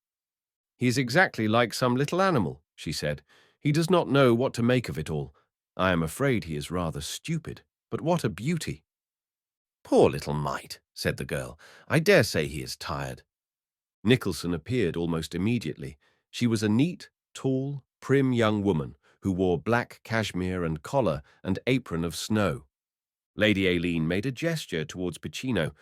Speaker 1: "He is exactly like some little animal," she said. "He does not know what to make of it all. I am afraid he is rather stupid, but what a beauty!" "Poor little mite," said the girl. "I dare say he is tired." Nicholson appeared almost immediately. She was a neat, tall, prim young woman who wore black cashmere and collar and apron of snow. Lady Aileen made a gesture towards Piccino.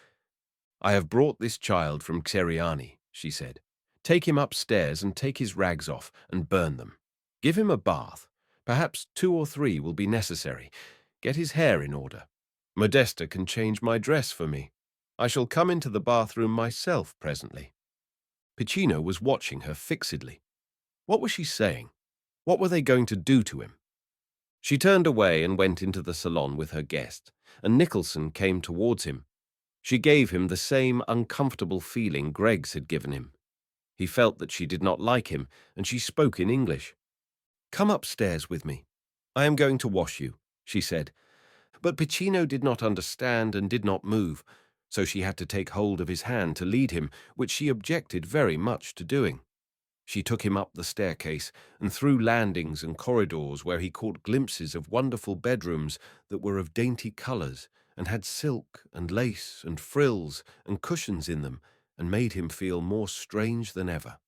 Speaker 1: "I have brought this child from Ceriani," she said. "Take him upstairs and take his rags off and burn them. Give him a bath. Perhaps 2 or 3 will be necessary. Get his hair in order. Modesta can change my dress for me. I shall come into the bathroom myself presently." Piccino was watching her fixedly. What was she saying? What were they going to do to him? She turned away and went into the salon with her guest, and Nicholson came towards him. She gave him the same uncomfortable feeling Greggs had given him. He felt that she did not like him, and she spoke in English. "Come upstairs with me. I am going to wash you," she said. But Piccino did not understand and did not move, so she had to take hold of his hand to lead him, which she objected very much to doing. She took him up the staircase and through landings and corridors where he caught glimpses of wonderful bedrooms that were of dainty colours and had silk and lace and frills and cushions in them, and made him feel more strange than ever.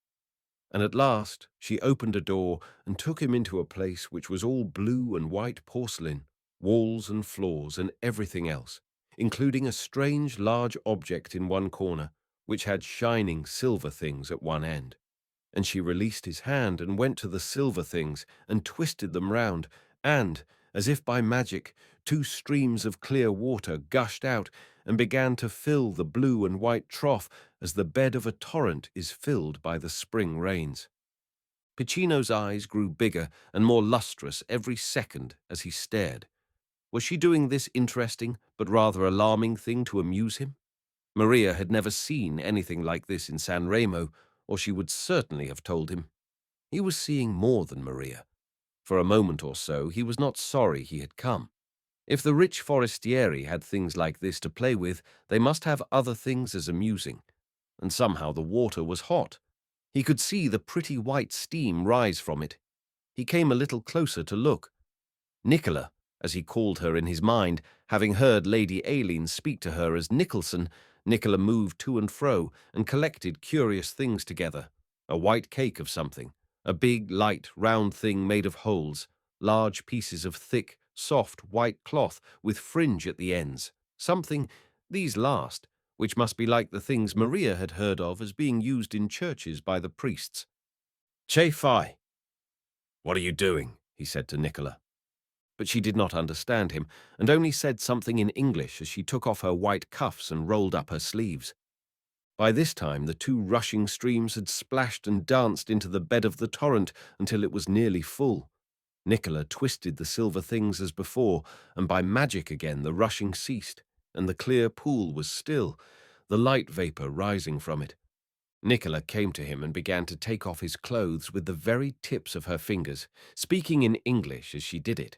Speaker 1: And at last she opened a door and took him into a place which was all blue and white porcelain, walls and floors and everything else, including a strange large object in one corner, which had shining silver things at one end. And she released his hand and went to the silver things and twisted them round, and, As if by magic, two streams of clear water gushed out and began to fill the blue and white trough as the bed of a torrent is filled by the spring rains. PICCINO's eyes grew bigger and more lustrous every second as he stared. Was she doing this interesting but rather alarming thing to amuse him? Maria had never seen anything like this in San Remo, or she would certainly have told him. He was seeing more than Maria. For a moment or so, he was not sorry he had come. If the rich forestieri had things like this to play with, they must have other things as amusing. And somehow the water was hot. He could see the pretty white steam rise from it. He came a little closer to look. Nicola, as he called her in his mind, having heard Lady Aileen speak to her as Nicholson, Nicola moved to and fro and collected curious things together. A white cake of something, a big, light, round thing made of holes, large pieces of thick, soft, white cloth with fringe at the ends, something, these last, which must be like the things Maria had heard of as being used in churches by the priests. "Che fai?" "What are you doing?" he said to Nicola. But she did not understand him, and only said something in English as she took off her white cuffs and rolled up her sleeves. By this time the two rushing streams had splashed and danced into the bed of the torrent until it was nearly full. Nicola twisted the silver things as before, and by magic again the rushing ceased, and the clear pool was still, the light vapour rising from it. Nicola came to him and began to take off his clothes with the very tips of her fingers, speaking in English as she did it.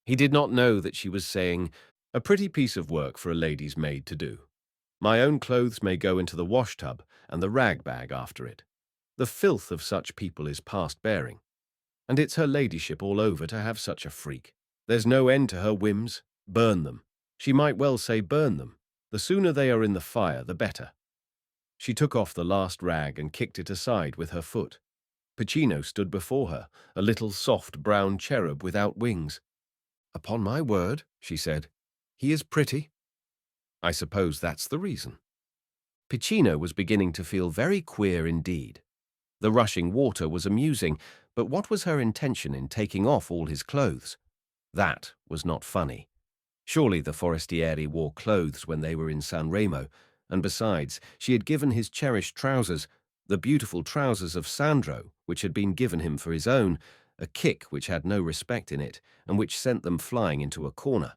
Speaker 1: He did not know that she was saying, "A pretty piece of work for a lady's maid to do. My own clothes may go into the wash-tub and the rag-bag after it. The filth of such people is past bearing. And it's her ladyship all over to have such a freak. There's no end to her whims. Burn them. She might well say burn them. The sooner they are in the fire, the better." She took off the last rag and kicked it aside with her foot. PICCINO stood before her, a little soft brown cherub without wings. "Upon my word," she said, "he is pretty." "I suppose that's the reason." PICCINO was beginning to feel very queer indeed. The rushing water was amusing, but what was her intention in taking off all his clothes? That was not funny. Surely the forestieri wore clothes when they were in San Remo, and besides, she had given his cherished trousers, the beautiful trousers of Sandro, which had been given him for his own, a kick which had no respect in it, and which sent them flying into a corner.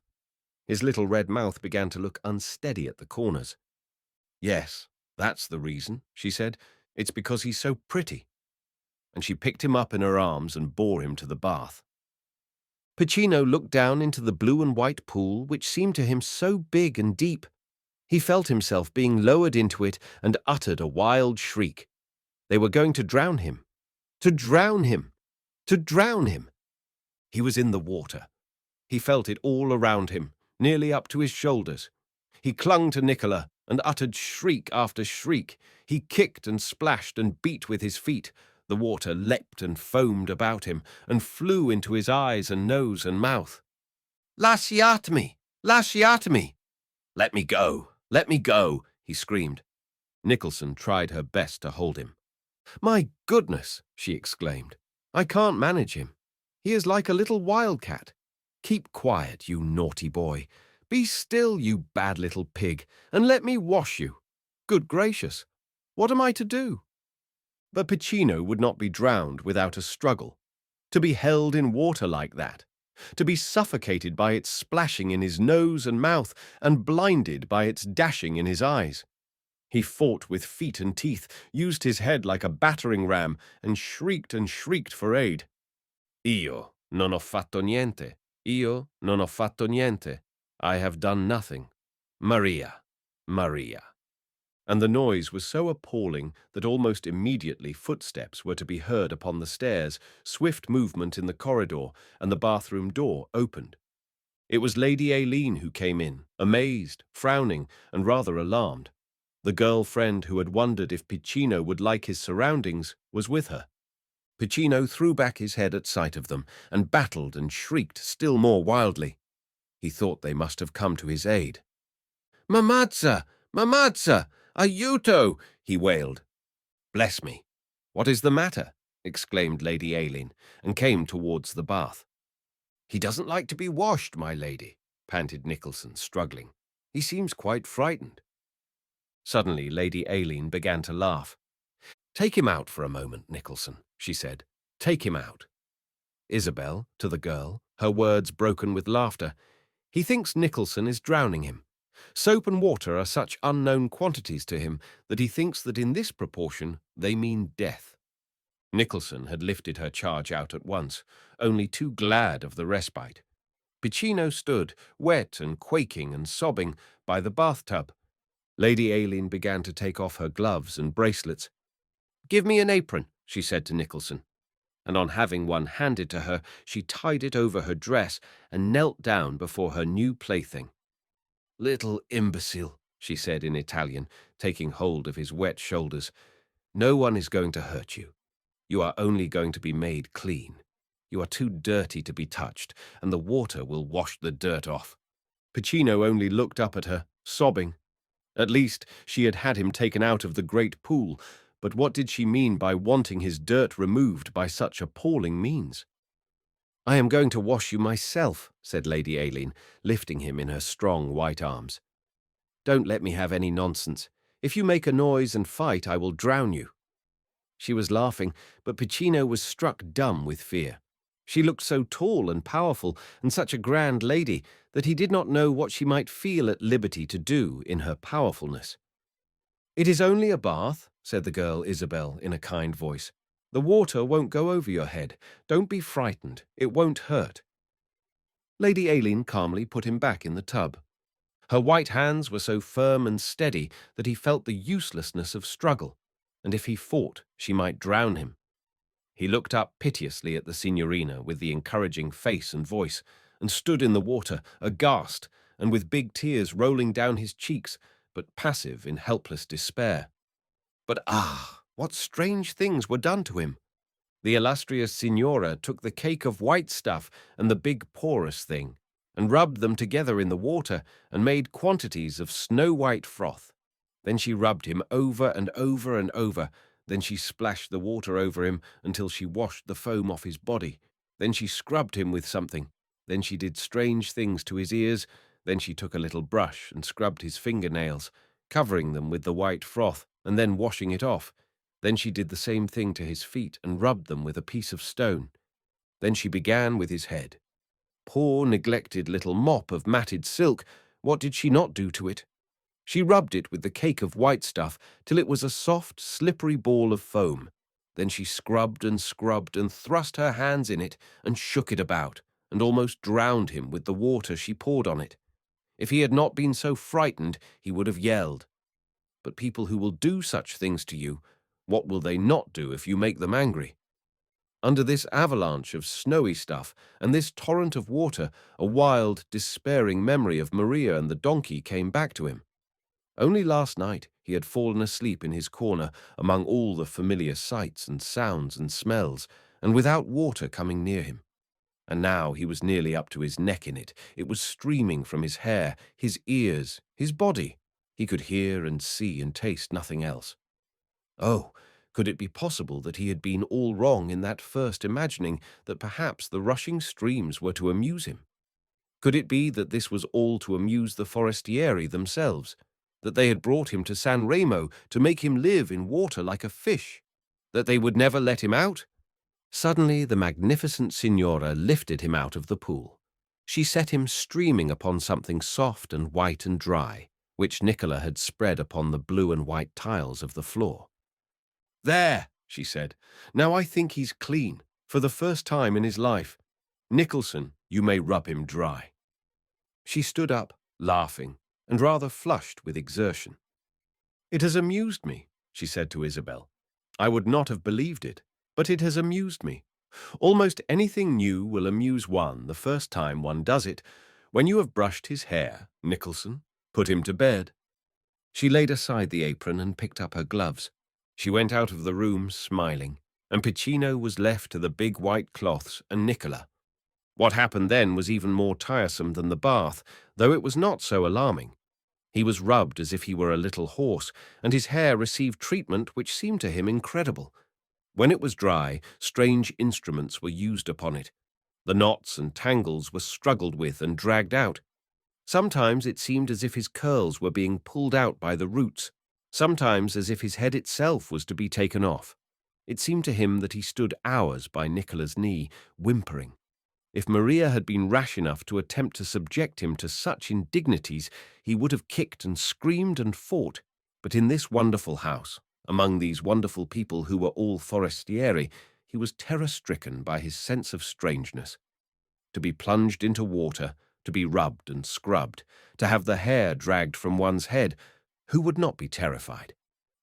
Speaker 1: His little red mouth began to look unsteady at the corners. "Yes, that's the reason," she said. "It's because he's so pretty." And she picked him up in her arms and bore him to the bath. PICCINO looked down into the blue and white pool, which seemed to him so big and deep. He felt himself being lowered into it and uttered a wild shriek. They were going to drown him. To drown him! To drown him! He was in the water. He felt it all around him, nearly up to his shoulders. He clung to Nicola and uttered shriek after shriek. He kicked and splashed and beat with his feet. The water leapt and foamed about him and flew into his eyes and nose and mouth. "Lasciatemi! Lasciatemi!" "Let me go! Let me go!" he screamed. Nicholson tried her best to hold him. "My goodness!" she exclaimed. "I can't manage him. He is like a little wildcat. Keep quiet, you naughty boy. Be still, you bad little pig, and let me wash you. Good gracious! What am I to do?" But PICCINO would not be drowned without a struggle. To be held in water like that, to be suffocated by its splashing in his nose and mouth, and blinded by its dashing in his eyes. He fought with feet and teeth, used his head like a battering ram, and shrieked for aid. "Io non ho fatto niente. Io non ho fatto niente. I have done nothing. Maria, Maria." And the noise was so appalling that almost immediately footsteps were to be heard upon the stairs, swift movement in the corridor, and the bathroom door opened. It was Lady Aileen who came in, amazed, frowning, and rather alarmed. The girl friend who had wondered if PICCINO would like his surroundings was with her. PICCINO threw back his head at sight of them, and battled and shrieked still more wildly. He thought they must have come to his aid. "Mamazza! Mamazza! Aiuto!" he wailed. "Bless me! What is the matter?" exclaimed Lady Aileen, and came towards the bath. "He doesn't like to be washed, my lady," panted Nicholson, struggling. "He seems quite frightened." Suddenly, Lady Aileen began to laugh. "Take him out for a moment, Nicholson," she said. "Take him out." Isabel, to the girl, her words broken with laughter. "He thinks Nicholson is drowning him. Soap and water are such unknown quantities to him that he thinks that in this proportion they mean death." Nicholson had lifted her charge out at once, only too glad of the respite. Piccino stood, wet and quaking and sobbing, by the bathtub. Lady Aileen began to take off her gloves and bracelets. "Give me an apron," she said to Nicholson, and on having one handed to her, she tied it over her dress and knelt down before her new plaything. "Little imbecile," she said in Italian, taking hold of his wet shoulders. "No one is going to hurt you. You are only going to be made clean. You are too dirty to be touched, and the water will wash the dirt off." Piccino only looked up at her, sobbing. At least she had had him taken out of the great pool, but what did she mean by wanting his dirt removed by such appalling means? "I am going to wash you myself," said Lady Aileen, lifting him in her strong white arms. "Don't let me have any nonsense. If you make a noise and fight, I will drown you." She was laughing, but Piccino was struck dumb with fear. She looked so tall and powerful and such a grand lady that he did not know what she might feel at liberty to do in her powerfulness. "It is only a bath," said the girl Isabel in a kind voice. "The water won't go over your head. Don't be frightened. It won't hurt." Lady Aileen calmly put him back in the tub. Her white hands were so firm and steady that he felt the uselessness of struggle, and if he fought, she might drown him. He looked up piteously at the signorina with the encouraging face and voice, and stood in the water, aghast, and with big tears rolling down his cheeks, but passive in helpless despair. But what strange things were done to him! The illustrious signora took the cake of white stuff and the big porous thing, and rubbed them together in the water, and made quantities of snow-white froth. Then she rubbed him over and over and over. Then she splashed the water over him until she washed the foam off his body. Then she scrubbed him with something. Then she did strange things to his ears. Then she took a little brush and scrubbed his fingernails, covering them with the white froth, and then washing it off. Then she did the same thing to his feet and rubbed them with a piece of stone. Then she began with his head. Poor, neglected little mop of matted silk, what did she not do to it? She rubbed it with the cake of white stuff till it was a soft, slippery ball of foam. Then she scrubbed and thrust her hands in it and shook it about, and almost drowned him with the water she poured on it. If he had not been so frightened, he would have yelled. But people who will do such things to you, what will they not do if you make them angry? Under this avalanche of snowy stuff and this torrent of water, a wild, despairing memory of Maria and the donkey came back to him. Only last night he had fallen asleep in his corner among all the familiar sights and sounds and smells, and without water coming near him. And now he was nearly up to his neck in it. It was streaming from his hair, his ears, his body. He could hear and see and taste nothing else. Oh, could it be possible that he had been all wrong in that first imagining that perhaps the rushing streams were to amuse him? Could it be that this was all to amuse the forestieri themselves, that they had brought him to San Remo to make him live in water like a fish, that they would never let him out? Suddenly the magnificent signora lifted him out of the pool. She set him streaming upon something soft and white and dry, which Nicola had spread upon the blue and white tiles of the floor. "There," she said. "Now I think he's clean, for the first time in his life. Nicholson, you may rub him dry." She stood up, laughing, and rather flushed with exertion. "It has amused me," she said to Isabel. "I would not have believed it, but it has amused me. Almost anything new will amuse one the first time one does it. When you have brushed his hair, Nicholson, put him to bed." She laid aside the apron and picked up her gloves. She went out of the room smiling, and Piccino was left to the big white cloths and Nicola. What happened then was even more tiresome than the bath, though it was not so alarming. He was rubbed as if he were a little horse, and his hair received treatment which seemed to him incredible. When it was dry, strange instruments were used upon it. The knots and tangles were struggled with and dragged out. Sometimes it seemed as if his curls were being pulled out by the roots, sometimes as if his head itself was to be taken off. It seemed to him that he stood hours by Nicola's knee, whimpering. If Maria had been rash enough to attempt to subject him to such indignities, he would have kicked and screamed and fought. But in this wonderful house, among these wonderful people who were all forestieri, he was terror-stricken by his sense of strangeness. To be plunged into water, to be rubbed and scrubbed, to have the hair dragged from one's head, who would not be terrified?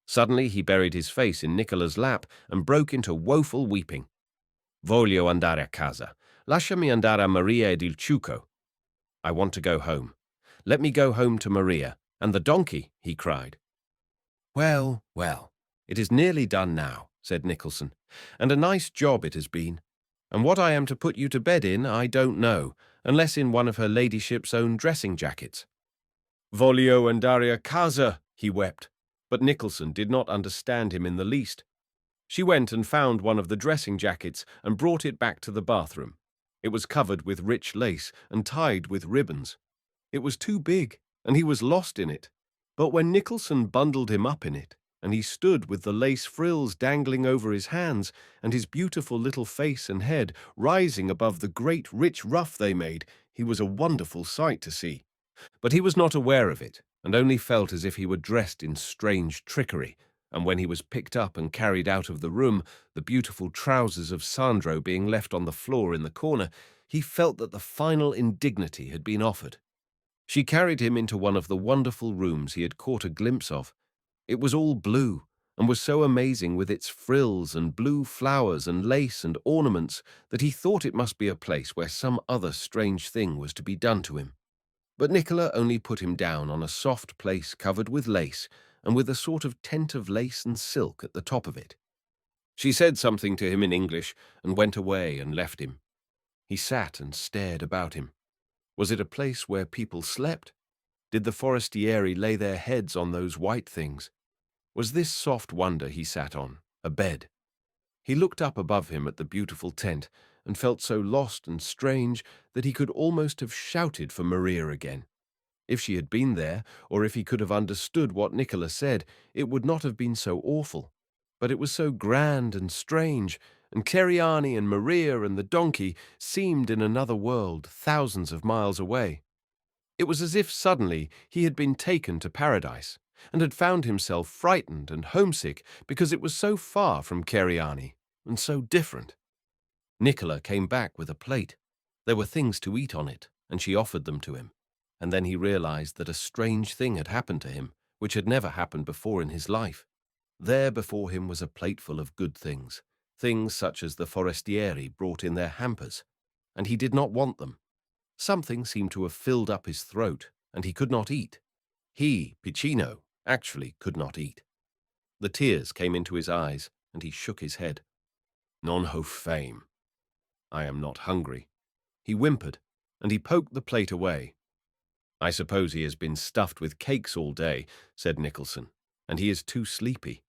Speaker 1: Suddenly he buried his face in Nicola's lap and broke into woeful weeping. Voglio andare a casa. Lasciami andare a Maria ed il ciuco. I want to go home. Let me go home to Maria. And the donkey, he cried. Well, well, it is nearly done now, said Nicholson, and a nice job it has been. And what I am to put you to bed in, I don't know, unless in one of her ladyship's own dressing jackets. Voglio andare a casa, he wept, but Nicholson did not understand him in the least. She went and found one of the dressing jackets and brought it back to the bathroom. It was covered with rich lace and tied with ribbons. It was too big, and he was lost in it. But when Nicholson bundled him up in it, and he stood with the lace frills dangling over his hands, and his beautiful little face and head rising above the great rich ruff they made, he was a wonderful sight to see. But he was not aware of it, and only felt as if he were dressed in strange trickery, and when he was picked up and carried out of the room, the beautiful trousers of Sandro being left on the floor in the corner, he felt that the final indignity had been offered. She carried him into one of the wonderful rooms he had caught a glimpse of. It was all blue, and was so amazing with its frills and blue flowers and lace and ornaments that he thought it must be a place where some other strange thing was to be done to him. But Nicola only put him down on a soft place covered with lace, and with a sort of tent of lace and silk at the top of it. She said something to him in English, and went away and left him. He sat and stared about him. Was it a place where people slept? Did the forestieri lay their heads on those white things? Was this soft wonder he sat on a bed? He looked up above him at the beautiful tent, and felt so lost and strange that he could almost have shouted for Maria again. If she had been there, or if he could have understood what Nicola said, it would not have been so awful. But it was so grand and strange, and Ceriani and Maria and the donkey seemed in another world, thousands of miles away. It was as if suddenly he had been taken to paradise, and had found himself frightened and homesick because it was so far from Ceriani, and so different. Nicola came back with a plate. There were things to eat on it, and she offered them to him. And then he realized that a strange thing had happened to him, which had never happened before in his life. There before him was a plateful of good things, things such as the forestieri brought in their hampers, and he did not want them. Something seemed to have filled up his throat, and he could not eat. He, PICCINO, actually could not eat. The tears came into his eyes, and he shook his head. Non ho fame. I am not hungry. He whimpered, and he poked the plate away. I suppose he has been stuffed with cakes all day, said Nicholson, and he is too sleepy.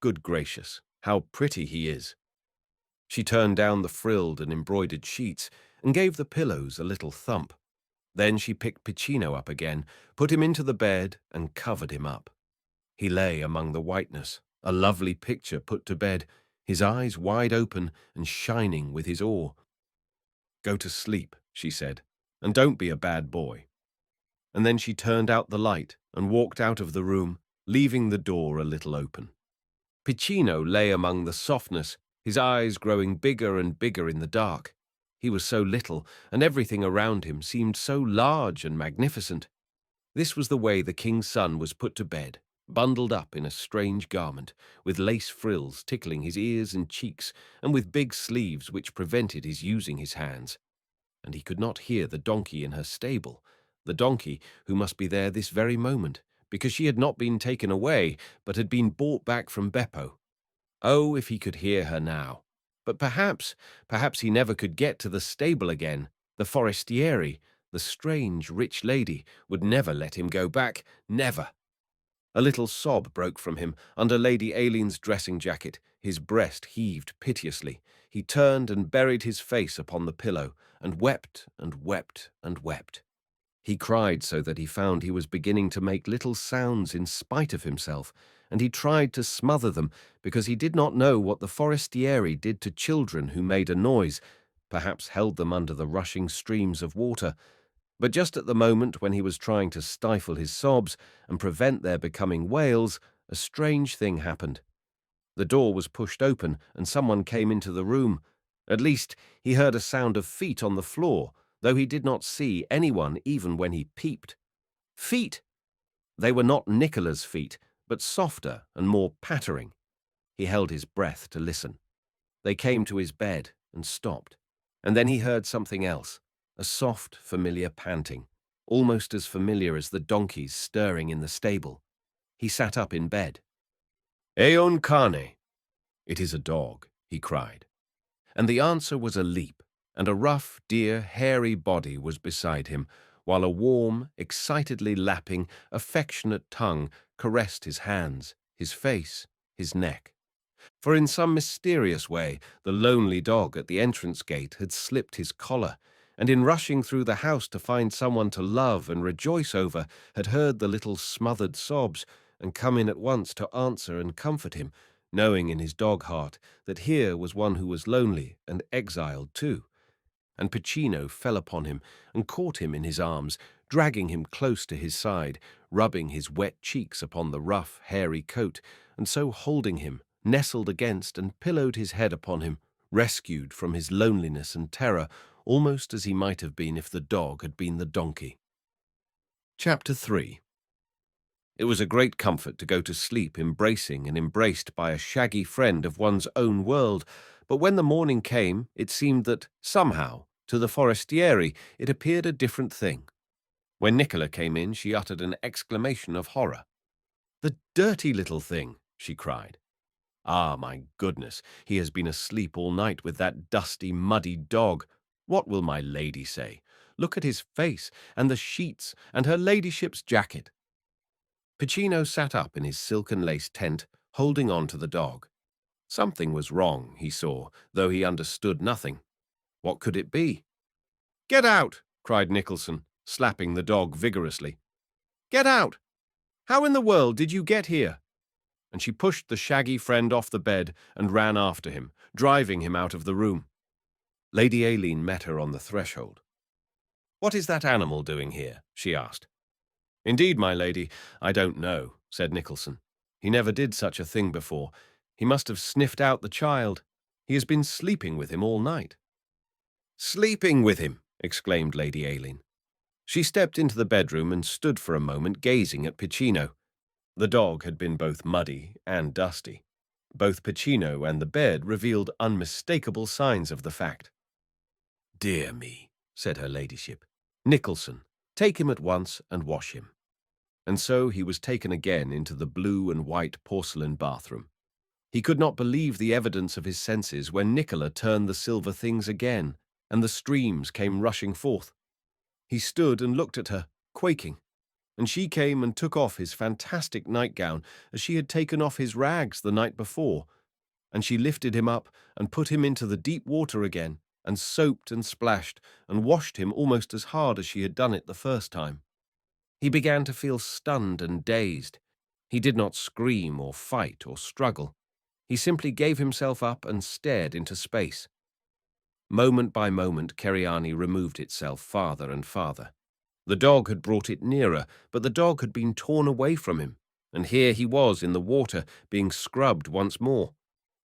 Speaker 1: Good gracious, how pretty he is. She turned down the frilled and embroidered sheets and gave the pillows a little thump. Then she picked PICCINO up again, put him into the bed, and covered him up. He lay among the whiteness, a lovely picture put to bed, his eyes wide open and shining with his awe. Go to sleep, she said, and don't be a bad boy. And then she turned out the light and walked out of the room, leaving the door a little open. PICCINO lay among the softness, his eyes growing bigger and bigger in the dark. He was so little, and everything around him seemed so large and magnificent. This was the way the king's son was put to bed, bundled up in a strange garment, with lace frills tickling his ears and cheeks, and with big sleeves which prevented his using his hands. And he could not hear the donkey in her stable, the donkey who must be there this very moment, because she had not been taken away, but had been brought back from Beppo. Oh, if he could hear her now! But perhaps he never could get to the stable again. The forestieri, the strange, rich lady, would never let him go back, never. A little sob broke from him under Lady Aileen's dressing jacket. His breast heaved piteously. He turned and buried his face upon the pillow, and wept and wept and wept. He cried so that he found he was beginning to make little sounds in spite of himself, and he tried to smother them because he did not know what the forestieri did to children who made a noise, perhaps held them under the rushing streams of water. But just at the moment when he was trying to stifle his sobs and prevent their becoming wails, a strange thing happened. The door was pushed open and someone came into the room. At least he heard a sound of feet on the floor, though he did not see anyone even when he peeped. Feet! They were not Nicola's feet, but softer and more pattering. He held his breath to listen. They came to his bed and stopped, and then he heard something else, a soft, familiar panting, almost as familiar as the donkeys stirring in the stable. He sat up in bed. "Eon cane." "It is a dog," he cried. And the answer was a leap, and a rough, dear, hairy body was beside him, while a warm, excitedly lapping, affectionate tongue caressed his hands, his face, his neck. For in some mysterious way, the lonely dog at the entrance gate had slipped his collar, and in rushing through the house to find someone to love and rejoice over, had heard the little smothered sobs and come in at once to answer and comfort him, knowing in his dog heart that here was one who was lonely and exiled too. And PICCINO fell upon him and caught him in his arms, dragging him close to his side, rubbing his wet cheeks upon the rough, hairy coat, and so holding him, nestled against and pillowed his head upon him, rescued from his loneliness and terror, almost as he might have been if the dog had been the donkey. Chapter 3. It was a great comfort to go to sleep embracing and embraced by a shaggy friend of one's own world, but when the morning came, it seemed that, somehow, to the forestieri, it appeared a different thing. When Nicola came in, she uttered an exclamation of horror. "The dirty little thing!" she cried. "Ah, my goodness, he has been asleep all night with that dusty, muddy dog. What will my lady say? Look at his face, and the sheets, and her ladyship's jacket." PICCINO sat up in his silken-lace tent, holding on to the dog. Something was wrong, he saw, though he understood nothing. What could it be? "Get out!" cried Nicholson, slapping the dog vigorously. "Get out! How in the world did you get here?" And she pushed the shaggy friend off the bed and ran after him, driving him out of the room. Lady Aileen met her on the threshold. "What is that animal doing here?" she asked. "Indeed, my lady, I don't know," said Nicholson. "He never did such a thing before. He must have sniffed out the child. He has been sleeping with him all night." "Sleeping with him!" exclaimed Lady Aileen. She stepped into the bedroom and stood for a moment gazing at PICCINO. The dog had been both muddy and dusty. Both PICCINO and the bed revealed unmistakable signs of the fact. "Dear me," said her ladyship. "Nicholson, take him at once and wash him." And so he was taken again into the blue and white porcelain bathroom. He could not believe the evidence of his senses when Nicola turned the silver things again, and the streams came rushing forth. He stood and looked at her, quaking, and she came and took off his fantastic nightgown as she had taken off his rags the night before, and she lifted him up and put him into the deep water again, and soaped and splashed and washed him almost as hard as she had done it the first time. He began to feel stunned and dazed. He did not scream or fight or struggle. He simply gave himself up and stared into space. Moment by moment, Keriani removed itself farther and farther. The dog had brought it nearer, but the dog had been torn away from him, and here he was in the water, being scrubbed once more.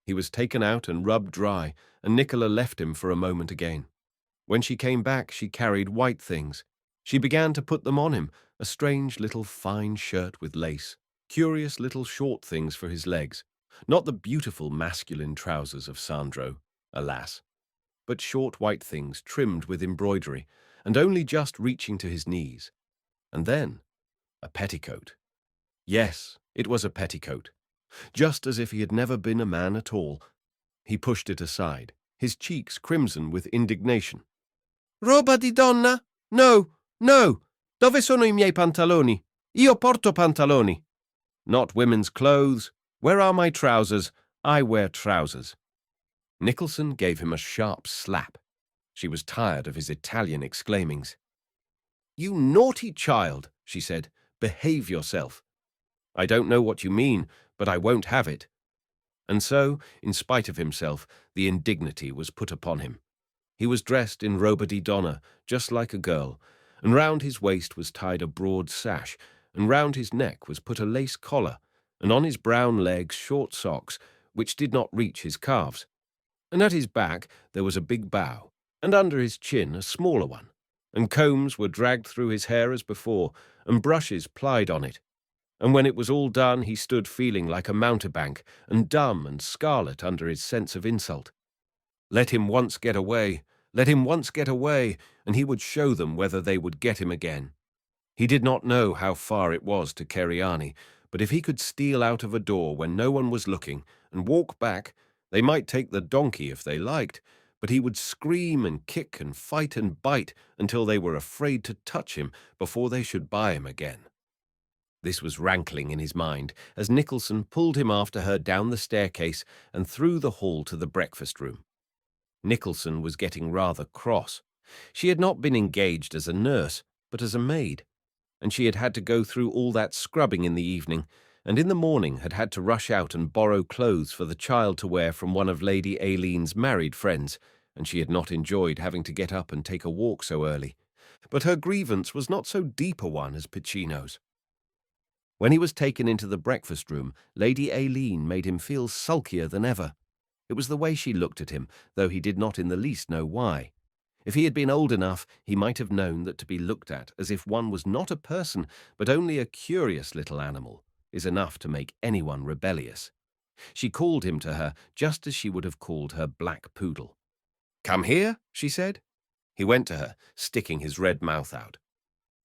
Speaker 1: He was taken out and rubbed dry, and Nicola left him for a moment again. When she came back, she carried white things. She began to put them on him, a strange little fine shirt with lace, curious little short things for his legs, not the beautiful masculine trousers of Sandro, alas, but short white things trimmed with embroidery, and only just reaching to his knees. And then, a petticoat. Yes, it was a petticoat, just as if he had never been a man at all. He pushed it aside, his cheeks crimson with indignation. "Roba di donna? No, no! Dove sono I miei pantaloni? Io porto pantaloni. Not women's clothes. Where are my trousers? I wear trousers." Nicholson gave him a sharp slap. She was tired of his Italian exclaimings. "You naughty child," she said. "Behave yourself." "I don't know what you mean, but I won't have it." And so, in spite of himself, the indignity was put upon him. He was dressed in roba di donna, just like a girl, and round his waist was tied a broad sash, and round his neck was put a lace collar, and on his brown legs short socks, which did not reach his calves. And at his back there was a big bow, and under his chin a smaller one, and combs were dragged through his hair as before, and brushes plied on it. And when it was all done, he stood feeling like a mountebank, and dumb and scarlet under his sense of insult. Let him once get away, let him once get away, and he would show them whether they would get him again. He did not know how far it was to Ceriani, but if he could steal out of a door when no one was looking and walk back, they might take the donkey if they liked, but he would scream and kick and fight and bite until they were afraid to touch him before they should buy him again. This was rankling in his mind as Nicholson pulled him after her down the staircase and through the hall to the breakfast room. Nicholson was getting rather cross. She had not been engaged as a nurse, but as a maid, and she had had to go through all that scrubbing in the evening, and in the morning had had to rush out and borrow clothes for the child to wear from one of Lady Aileen's married friends, and she had not enjoyed having to get up and take a walk so early. But her grievance was not so deep a one as Piccino's. When he was taken into the breakfast room, Lady Aileen made him feel sulkier than ever. It was the way she looked at him, though he did not in the least know why. If he had been old enough, he might have known that to be looked at as if one was not a person, but only a curious little animal, is enough to make anyone rebellious. She called him to her just as she would have called her black poodle. "Come here," she said. He went to her, sticking his red mouth out.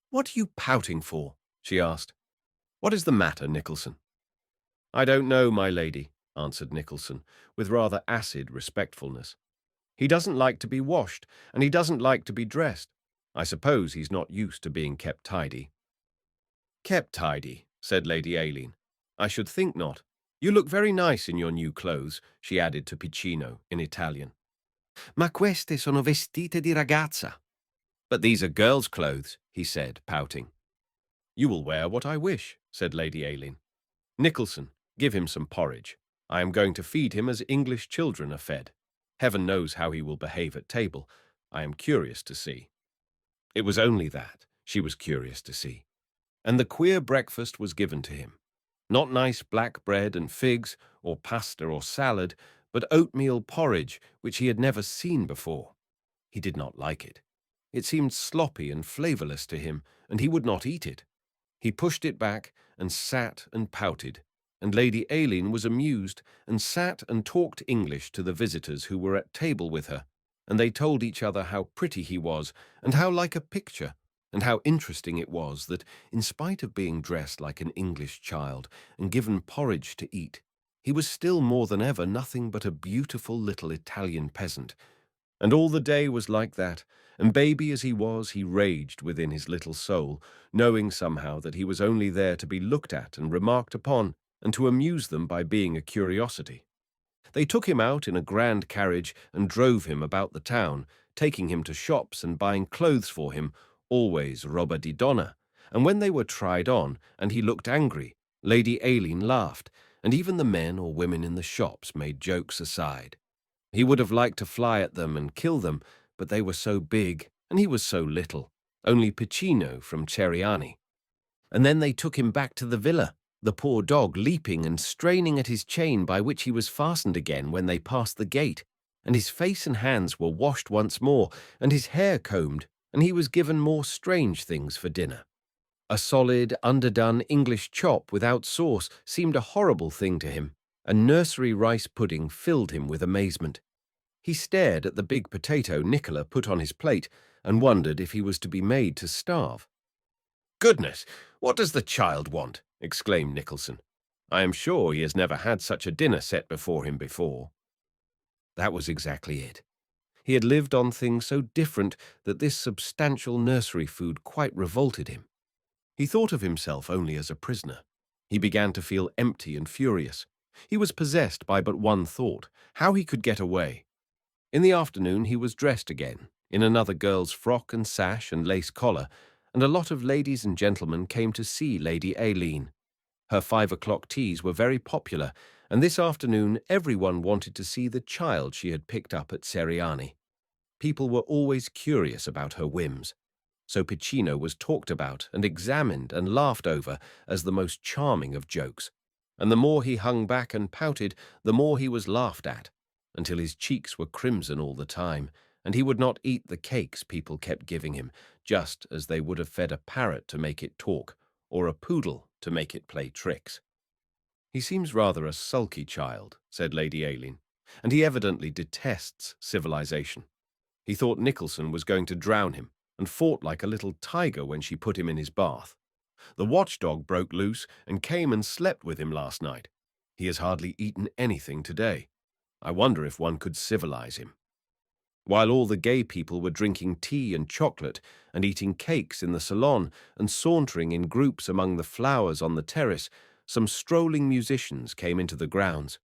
Speaker 1: "What are you pouting for?" she asked. "What is the matter, Nicholson?" "I don't know, my lady," answered Nicholson, with rather acid respectfulness. "He doesn't like to be washed, and he doesn't like to be dressed. I suppose he's not used to being kept tidy." "Kept tidy," said Lady Aileen. "I should think not. You look very nice in your new clothes," she added to Piccino in Italian. "Ma queste sono vestite di ragazza." "But these are girls' clothes," he said, pouting. "You will wear what I wish," said Lady Aileen. "Nicholson, give him some porridge. I am going to feed him as English children are fed. Heaven knows how he will behave at table. I am curious to see." It was only that she was curious to see. And the queer breakfast was given to him. Not nice black bread and figs, or pasta or salad, but oatmeal porridge, which he had never seen before. He did not like it. It seemed sloppy and flavourless to him, and he would not eat it. He pushed it back and sat and pouted, and Lady Aileen was amused and sat and talked English to the visitors who were at table with her, and they told each other how pretty he was and how like a picture, and how interesting it was that, in spite of being dressed like an English child and given porridge to eat, he was still more than ever nothing but a beautiful little Italian peasant. And all the day was like that, and baby as he was, he raged within his little soul, knowing somehow that he was only there to be looked at and remarked upon, and to amuse them by being a curiosity. They took him out in a grand carriage and drove him about the town, taking him to shops and buying clothes for him, always roba di donna, and when they were tried on, and he looked angry, Lady Aileen laughed, and even the men or women in the shops made jokes aside. He would have liked to fly at them and kill them, but they were so big, and he was so little, only Piccino from Ceriani. And then they took him back to the villa, the poor dog leaping and straining at his chain by which he was fastened again when they passed the gate, and his face and hands were washed once more, and his hair combed, and he was given more strange things for dinner. A solid, underdone English chop without sauce seemed a horrible thing to him, and nursery rice pudding filled him with amazement. He stared at the big potato Nicola put on his plate and wondered if he was to be made to starve. "Goodness, what does the child want?" exclaimed Nicholson. "I am sure he has never had such a dinner set before him before." That was exactly it. He had lived on things so different that this substantial nursery food quite revolted him. He thought of himself only as a prisoner. He began to feel empty and furious. He was possessed by but one thought, how he could get away. In the afternoon he was dressed again, in another girl's frock and sash and lace collar, and a lot of ladies and gentlemen came to see Lady Aileen. Her 5 o'clock teas were very popular, and this afternoon everyone wanted to see the child she had picked up at Seriani. People were always curious about her whims, so PICCINO was talked about and examined and laughed over as the most charming of jokes, and the more he hung back and pouted, the more he was laughed at, until his cheeks were crimson all the time, and he would not eat the cakes people kept giving him, just as they would have fed a parrot to make it talk, or a poodle to make it play tricks. "He seems rather a sulky child," said Lady Aileen, "and he evidently detests civilization. He thought Nicholson was going to drown him, and fought like a little tiger when she put him in his bath. The watchdog broke loose and came and slept with him last night. He has hardly eaten anything today. I wonder if one could civilize him." While all the gay people were drinking tea and chocolate and eating cakes in the salon and sauntering in groups among the flowers on the terrace, some strolling musicians came into the grounds.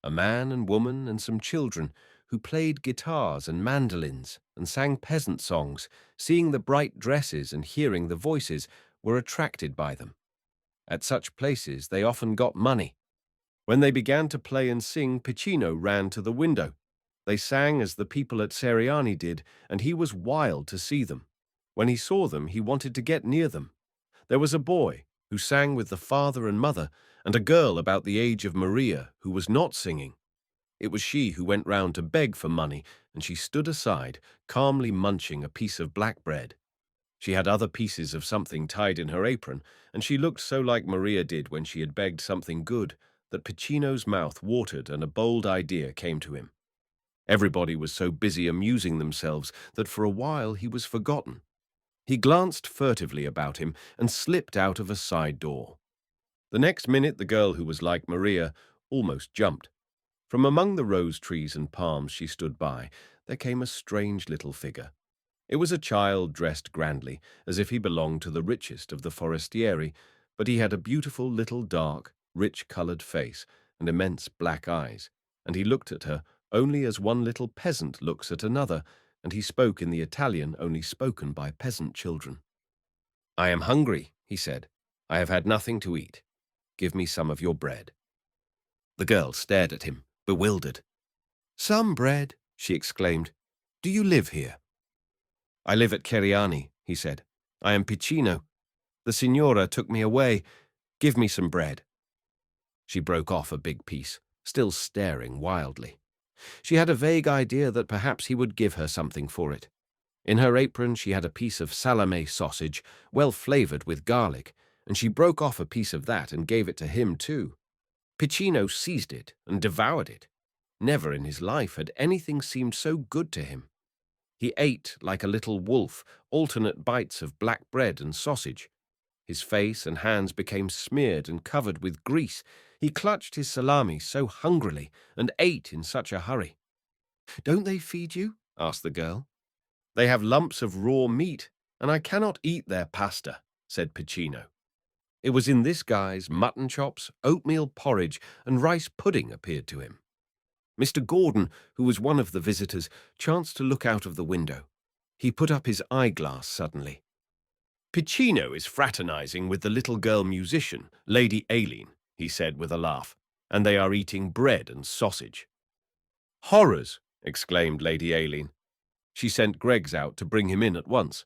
Speaker 1: A man and woman and some children, who played guitars and mandolins and sang peasant songs, seeing the bright dresses and hearing the voices, were attracted by them. At such places they often got money. When they began to play and sing, PICCINO ran to the window. They sang as the people at Seriani did, and he was wild to see them. When he saw them, he wanted to get near them. There was a boy who sang with the father and mother, and a girl about the age of Maria who was not singing. It was she who went round to beg for money, and she stood aside, calmly munching a piece of black bread. She had other pieces of something tied in her apron, and she looked so like Maria did when she had begged something good that PICCINO's mouth watered and a bold idea came to him. Everybody was so busy amusing themselves that for a while he was forgotten. He glanced furtively about him and slipped out of a side door. The next minute the girl who was like Maria almost jumped. From among the rose trees and palms she stood by, there came a strange little figure. It was a child dressed grandly, as if he belonged to the richest of the forestieri, but he had a beautiful little dark, rich-colored face and immense black eyes, and he looked at her only as one little peasant looks at another, and he spoke in the Italian only spoken by peasant children. "I am hungry," he said. "I have had nothing to eat. Give me some of your bread." The girl stared at him, bewildered. "Some bread?" she exclaimed. "Do you live here?" "I live at Seriani," he said. "I am PICCINO. The signora took me away. Give me some bread." She broke off a big piece, still staring wildly. She had a vague idea that perhaps he would give her something for it. In her apron she had a piece of salame sausage, well flavored with garlic, and she broke off a piece of that and gave it to him too. PICCINO seized it and devoured it. Never in his life had anything seemed so good to him. He ate like a little wolf, alternate bites of black bread and sausage. His face and hands became smeared and covered with grease. He clutched his salami so hungrily and ate in such a hurry. "Don't they feed you?" asked the girl. "They have lumps of raw meat, and I cannot eat their pasta," said PICCINO. It was in this guise mutton chops, oatmeal porridge, and rice pudding appeared to him. Mr. Gordon, who was one of the visitors, chanced to look out of the window. He put up his eyeglass suddenly. "PICCINO is fraternizing with the little girl musician, Lady Aileen," he said with a laugh, "and they are eating bread and sausage." "Horrors!" exclaimed Lady Aileen. She sent Greggs out to bring him in at once.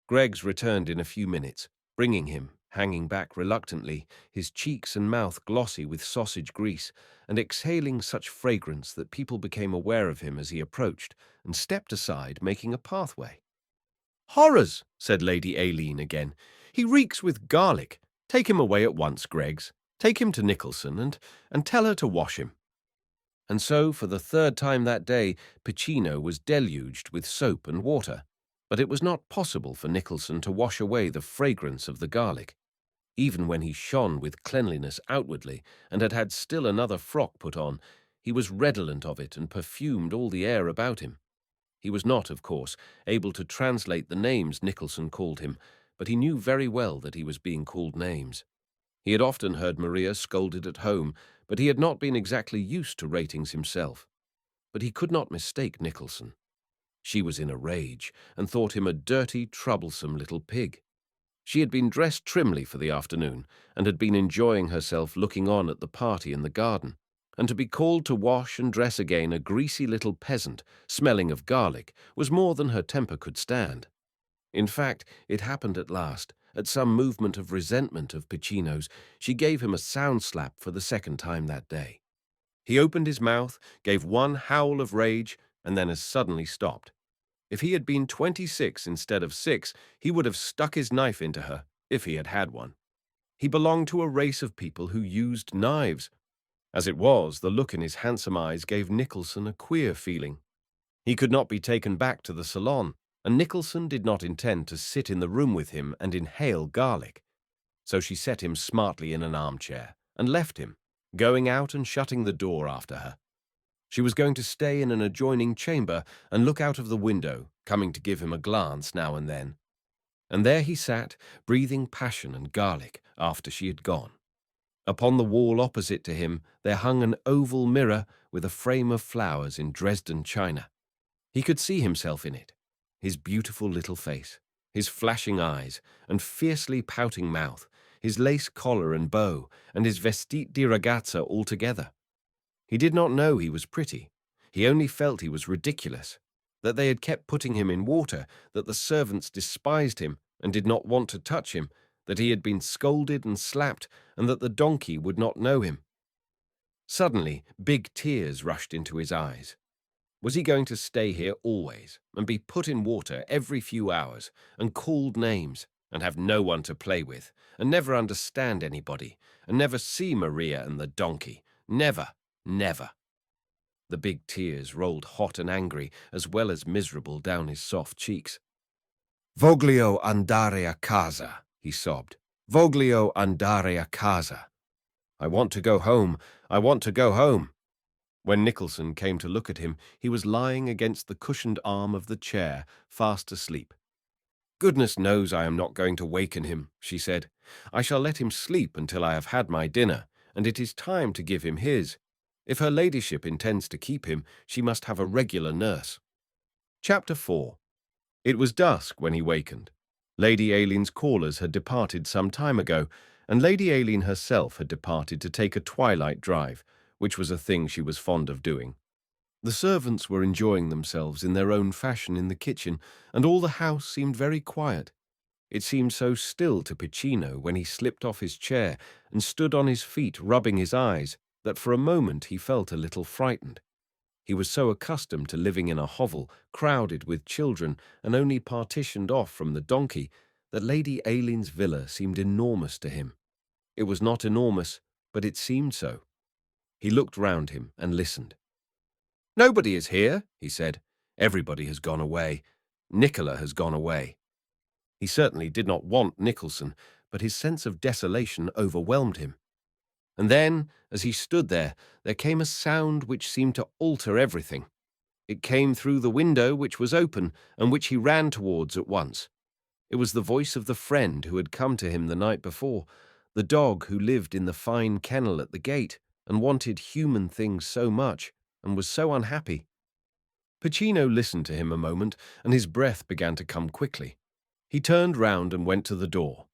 Speaker 1: Greggs returned in a few minutes, bringing him, hanging back reluctantly, his cheeks and mouth glossy with sausage grease, and exhaling such fragrance that people became aware of him as he approached, and stepped aside, making a pathway. "Horrors!" said Lady Aileen again. "He reeks with garlic. Take him away at once, Greggs. Take him to Nicholson, and tell her to wash him." And so, for the third time that day, PICCINO was deluged with soap and water. But it was not possible for Nicholson to wash away the fragrance of the garlic. Even when he shone with cleanliness outwardly, and had had still another frock put on, he was redolent of it and perfumed all the air about him. He was not, of course, able to translate the names Nicholson called him, but he knew very well that he was being called names. He had often heard Maria scolded at home, but he had not been exactly used to ratings himself. But he could not mistake Nicholson. She was in a rage and thought him a dirty, troublesome little pig. She had been dressed trimly for the afternoon and had been enjoying herself looking on at the party in the garden, and to be called to wash and dress again a greasy little peasant, smelling of garlic, was more than her temper could stand. In fact, it happened at last. At some movement of resentment of PICCINO's, she gave him a sound slap for the second time that day. He opened his mouth, gave one howl of rage, and then as suddenly stopped. If he had been 26 instead of 6, he would have stuck his knife into her, if he had had one. He belonged to a race of people who used knives. As it was, the look in his handsome eyes gave Nicholson a queer feeling. He could not be taken back to the salon, and Nicholson did not intend to sit in the room with him and inhale garlic. So she set him smartly in an armchair and left him, going out and shutting the door after her. She was going to stay in an adjoining chamber and look out of the window, coming to give him a glance now and then. And there he sat, breathing passion and garlic, after she had gone. Upon the wall opposite to him there hung an oval mirror with a frame of flowers in Dresden china. He could see himself in it, his beautiful little face, his flashing eyes and fiercely pouting mouth, his lace collar and bow, and his vestite di ragazza all together. He did not know he was pretty. He only felt he was ridiculous, that they had kept putting him in water, that the servants despised him and did not want to touch him, that he had been scolded and slapped, and that the donkey would not know him. Suddenly, big tears rushed into his eyes. Was he going to stay here always, and be put in water every few hours, and called names, and have no one to play with, and never understand anybody, and never see Maria and the donkey? Never, never. The big tears rolled hot and angry, as well as miserable, down his soft cheeks. "Voglio andare a casa," he sobbed. "Voglio andare a casa. I want to go home. I want to go home." When Nicholson came to look at him, he was lying against the cushioned arm of the chair, fast asleep. "Goodness knows I am not going to waken him," she said. "I shall let him sleep until I have had my dinner, and it is time to give him his. If her ladyship intends to keep him, she must have a regular nurse." Chapter 4. It was dusk when he wakened. Lady Aileen's callers had departed some time ago, and Lady Aileen herself had departed to take a twilight drive, which was a thing she was fond of doing. The servants were enjoying themselves in their own fashion in the kitchen, and all the house seemed very quiet. It seemed so still to PICCINO when he slipped off his chair and stood on his feet rubbing his eyes that for a moment he felt a little frightened. He was so accustomed to living in a hovel, crowded with children and only partitioned off from the donkey, that Lady Aileen's villa seemed enormous to him. It was not enormous, but it seemed so. He looked round him and listened. "Nobody is here," he said. "Everybody has gone away. Nicola has gone away." He certainly did not want Nicholson, but his sense of desolation overwhelmed him. And then, as he stood there came a sound which seemed to alter everything. It came through the window, which was open, and which he ran towards at once. It was the voice of the friend who had come to him the night before, the dog who lived in the fine kennel at the gate, and wanted human things so much, and was so unhappy. PICCINO listened to him a moment, and his breath began to come quickly. He turned round and went to the door.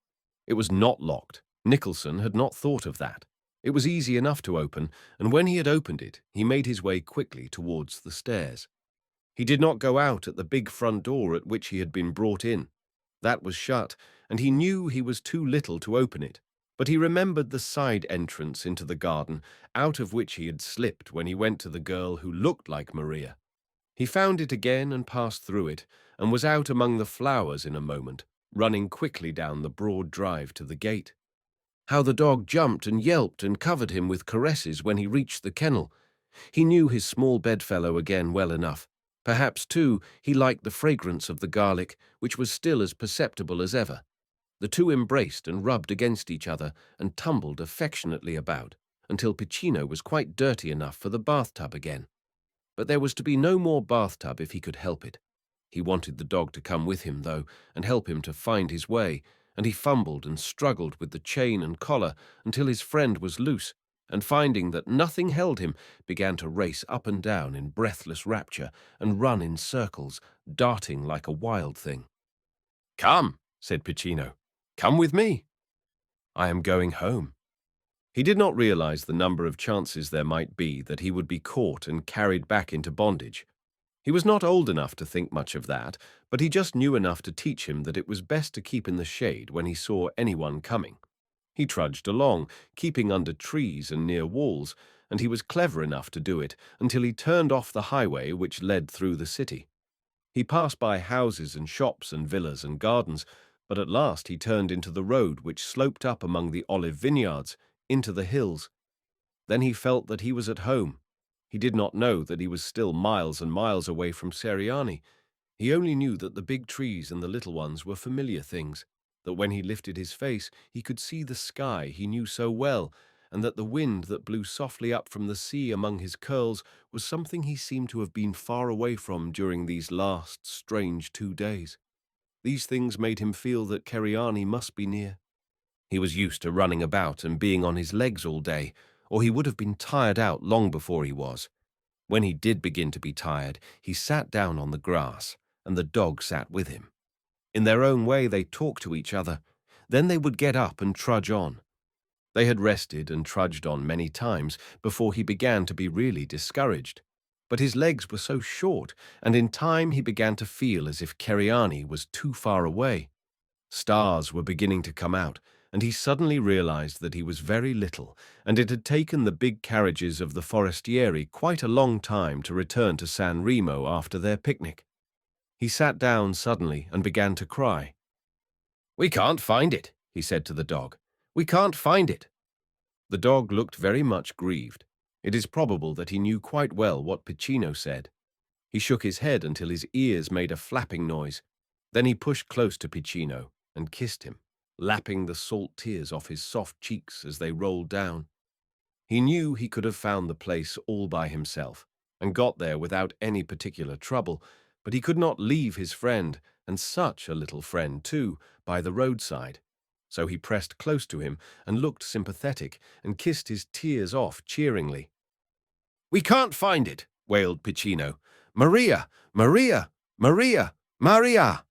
Speaker 1: It was not locked. Nicholson had not thought of that. It was easy enough to open, and when he had opened it, he made his way quickly towards the stairs. He did not go out at the big front door at which he had been brought in. That was shut, and he knew he was too little to open it. But he remembered the side entrance into the garden, out of which he had slipped when he went to the girl who looked like Maria. He found it again and passed through it, and was out among the flowers in a moment, running quickly down the broad drive to the gate. How the dog jumped and yelped and covered him with caresses when he reached the kennel. He knew his small bedfellow again well enough. Perhaps, too, he liked the fragrance of the garlic, which was still as perceptible as ever. The two embraced and rubbed against each other and tumbled affectionately about, until PICCINO was quite dirty enough for the bathtub again. But there was to be no more bathtub if he could help it. He wanted the dog to come with him, though, and help him to find his way, and he fumbled and struggled with the chain and collar until his friend was loose, and finding that nothing held him, began to race up and down in breathless rapture and run in circles, darting like a wild thing. "Come," said Piccino. "Come with me. I am going home." He did not realize the number of chances there might be that he would be caught and carried back into bondage. He was not old enough to think much of that, but he just knew enough to teach him that it was best to keep in the shade when he saw anyone coming. He trudged along, keeping under trees and near walls, and he was clever enough to do it until he turned off the highway which led through the city. He passed by houses and shops and villas and gardens, but at last he turned into the road which sloped up among the olive vineyards, into the hills. Then he felt that he was at home. He did not know that he was still miles and miles away from Seriani. He only knew that the big trees and the little ones were familiar things, that when he lifted his face he could see the sky he knew so well, and that the wind that blew softly up from the sea among his curls was something he seemed to have been far away from during these last strange 2 days. These things made him feel that Keriani must be near. He was used to running about and being on his legs all day, or he would have been tired out long before he was. When he did begin to be tired, he sat down on the grass, and the dog sat with him. In their own way they talked to each other. Then they would get up and trudge on. They had rested and trudged on many times before he began to be really discouraged. But his legs were so short, and in time he began to feel as if Keriani was too far away. Stars were beginning to come out, and he suddenly realized that he was very little, and it had taken the big carriages of the forestieri quite a long time to return to San Remo after their picnic. He sat down suddenly and began to cry. "We can't find it," he said to the dog. "We can't find it." The dog looked very much grieved. It is probable that he knew quite well what Piccino said. He shook his head until his ears made a flapping noise. Then he pushed close to Piccino and kissed him, lapping the salt tears off his soft cheeks as they rolled down. He knew he could have found the place all by himself and got there without any particular trouble, but he could not leave his friend, and such a little friend too, by the roadside. So he pressed close to him and looked sympathetic and kissed his tears off cheeringly. "We can't find it," wailed Piccino. "Maria! Maria! Maria! Maria!"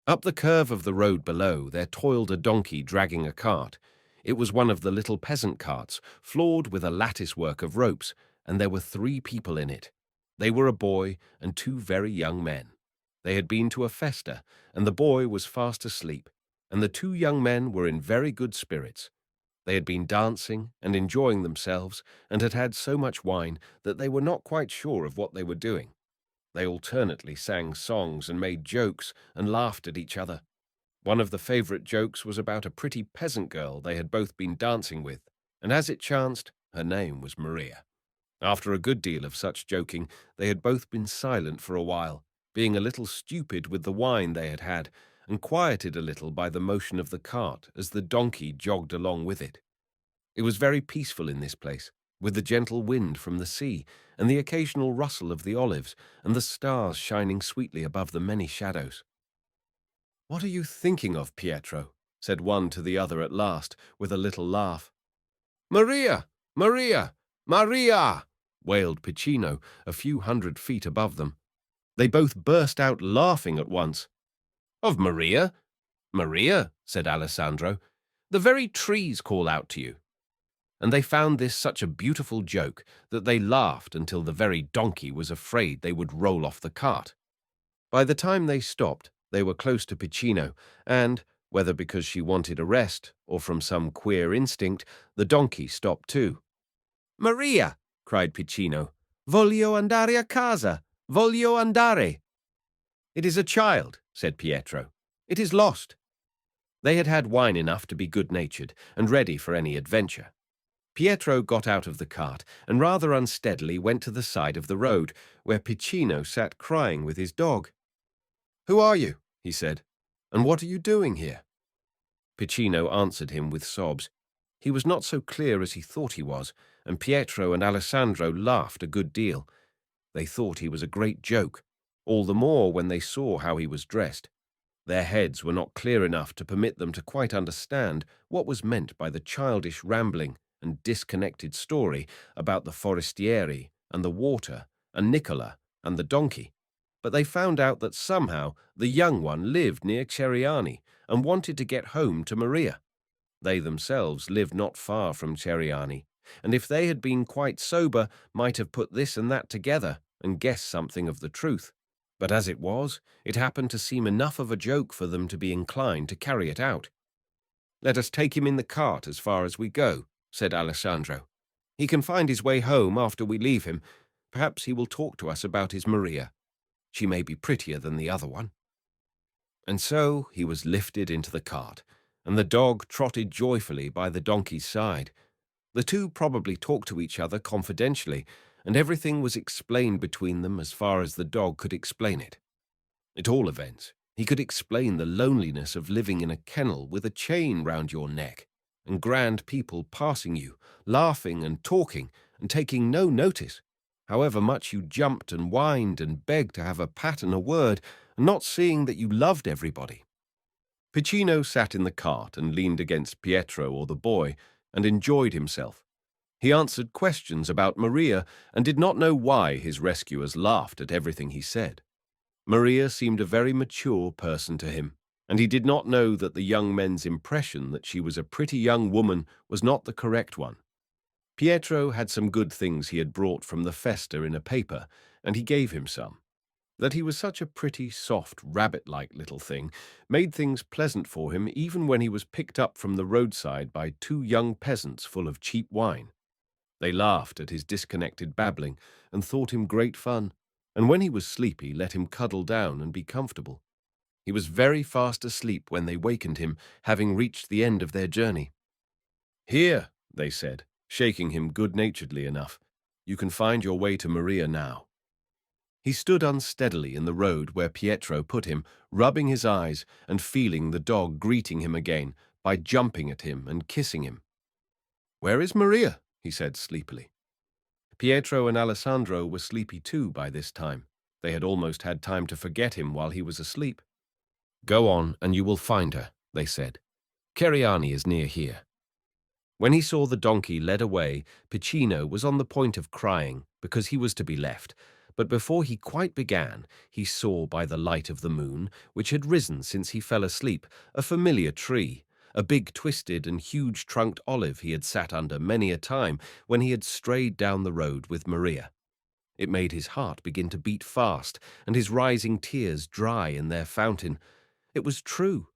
Speaker 1: Up the curve of the road below there toiled a donkey dragging a cart. It was one of the little peasant carts, floored with a lattice-work of ropes, and there were 3 people in it. They were a boy and 2 very young men. They had been to a festa, and the boy was fast asleep, and the 2 young men were in very good spirits. They had been dancing and enjoying themselves, and had had so much wine that they were not quite sure of what they were doing. They alternately sang songs and made jokes and laughed at each other. One of the favorite jokes was about a pretty peasant girl they had both been dancing with, and as it chanced, her name was Maria. After a good deal of such joking, they had both been silent for a while, being a little stupid with the wine they had had, and quieted a little by the motion of the cart as the donkey jogged along with it. It was very peaceful in this place, with the gentle wind from the sea, and the occasional rustle of the olives, and the stars shining sweetly above the many shadows. "What are you thinking of, Pietro?" said one to the other at last, with a little laugh. "Maria! Maria! Maria!" wailed Piccino, a few hundred feet above them. They both burst out laughing at once. "Of Maria? Maria," said Alessandro. "The very trees call out to you." And they found this such a beautiful joke that they laughed until the very donkey was afraid they would roll off the cart. By the time they stopped, they were close to Piccino, and, whether because she wanted a rest or from some queer instinct, the donkey stopped too. "Maria!" cried Piccino. "Voglio andare a casa! Voglio andare!" "It is a child," said Pietro. "It is lost." They had had wine enough to be good-natured and ready for any adventure. Pietro got out of the cart and rather unsteadily went to the side of the road, where Piccino sat crying with his dog. "Who are you?" he said, "and what are you doing here?" Piccino answered him with sobs. He was not so clear as he thought he was, and Pietro and Alessandro laughed a good deal. They thought he was a great joke, all the more when they saw how he was dressed. Their heads were not clear enough to permit them to quite understand what was meant by the childish rambling and disconnected story about the forestieri and the water and Nicola and the donkey, but they found out that somehow the young one lived near Ceriani and wanted to get home to Maria. They themselves lived not far from Ceriani, and if they had been quite sober, might have put this and that together and guessed something of the truth. But as it was, it happened to seem enough of a joke for them to be inclined to carry it out. "Let us take him in the cart as far as we go," said Alessandro. "He can find his way home after we leave him. Perhaps he will talk to us about his Maria. She may be prettier than the other one." And so he was lifted into the cart, and the dog trotted joyfully by the donkey's side. The two probably talked to each other confidentially, and everything was explained between them as far as the dog could explain it. At all events, he could explain the loneliness of living in a kennel with a chain round your neck, and grand people passing you, laughing and talking, and taking no notice, however much you jumped and whined and begged to have a pat and a word, and not seeing that you loved everybody. Piccino sat in the cart and leaned against Pietro or the boy, and enjoyed himself. He answered questions about Maria and did not know why his rescuers laughed at everything he said. Maria seemed a very mature person to him, and he did not know that the young men's impression that she was a pretty young woman was not the correct one. Pietro had some good things he had brought from the festa in a paper, and he gave him some. That he was such a pretty, soft, rabbit-like little thing made things pleasant for him even when he was picked up from the roadside by two young peasants full of cheap wine. They laughed at his disconnected babbling and thought him great fun, and when he was sleepy let him cuddle down and be comfortable. He was very fast asleep when they wakened him, having reached the end of their journey. "Here," they said, shaking him good-naturedly enough, "you can find your way to Maria now." He stood unsteadily in the road where Pietro put him, rubbing his eyes and feeling the dog greeting him again by jumping at him and kissing him. "Where is Maria?" he said sleepily. Pietro and Alessandro were sleepy too by this time. They had almost had time to forget him while he was asleep. "Go on, and you will find her," they said. "Ceriani is near here." When he saw the donkey led away, Piccino was on the point of crying because he was to be left, but before he quite began, he saw by the light of the moon, which had risen since he fell asleep, a familiar tree, a big twisted and huge-trunked olive he had sat under many a time when he had strayed down the road with Maria. It made his heart begin to beat fast, and his rising tears dry in their fountain. It was true.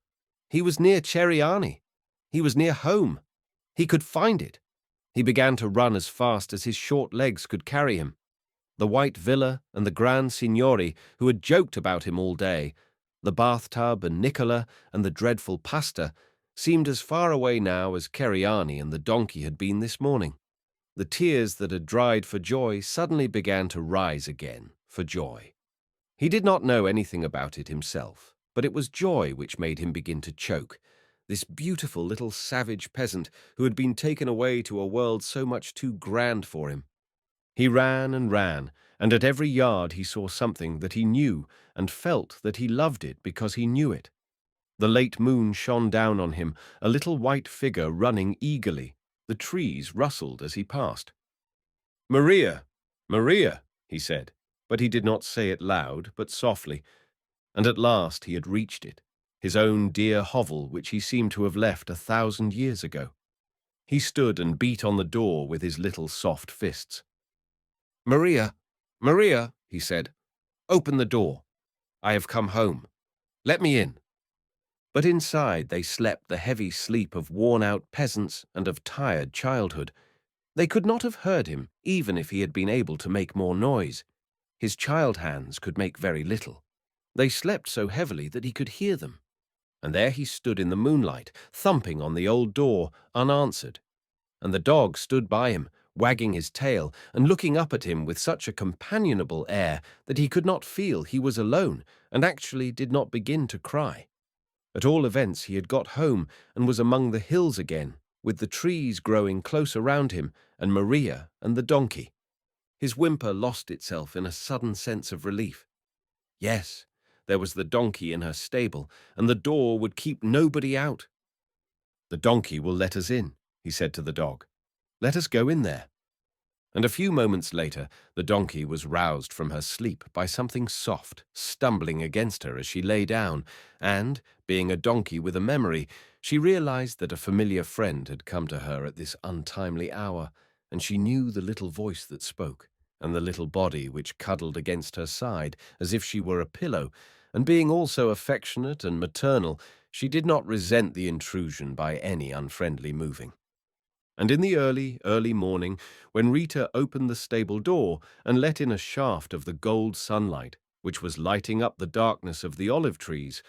Speaker 1: He was near Ceriani. He was near home. He could find it. He began to run as fast as his short legs could carry him. The white villa and the grand signori who had joked about him all day, the bathtub and Nicola and the dreadful pasta, seemed as far away now as Ceriani and the donkey had been this morning. The tears that had dried for joy suddenly began to rise again for joy. He did not know anything about it himself, but it was joy which made him begin to choke. This beautiful little savage peasant who had been taken away to a world so much too grand for him. He ran, and at every yard he saw something that he knew and felt that he loved it because he knew it. The late moon shone down on him, a little white figure running eagerly. The trees rustled as he passed. "Maria, Maria," he said, but he did not say it loud, but softly, and at last he had reached it, his own dear hovel which he seemed to have left 1,000 years ago. He stood and beat on the door with his little soft fists. "Maria, Maria," he said, "open the door. I have come home. Let me in." But inside they slept the heavy sleep of worn-out peasants and of tired childhood. They could not have heard him, even if he had been able to make more noise. His child hands could make very little. They slept so heavily that he could hear them. And there he stood in the moonlight, thumping on the old door, unanswered. And the dog stood by him, wagging his tail and looking up at him with such a companionable air that he could not feel he was alone and actually did not begin to cry. At all events, he had got home and was among the hills again, with the trees growing close around him and Maria and the donkey. His whimper lost itself in a sudden sense of relief. Yes, there was the donkey in her stable, and the door would keep nobody out. "The donkey will let us in," he said to the dog. Let us go in there." And a few moments later, the donkey was roused from her sleep by something soft stumbling against her as she lay down, and, being a donkey with a memory, she realized that a familiar friend had come to her at this untimely hour, and she knew the little voice that spoke, and the little body which cuddled against her side as if she were a pillow, and being also affectionate and maternal, she did not resent the intrusion by any unfriendly moving. And in the early, early morning, when Rita opened the stable door and let in a shaft of the gold sunlight, which was lighting up the darkness of the olive trees,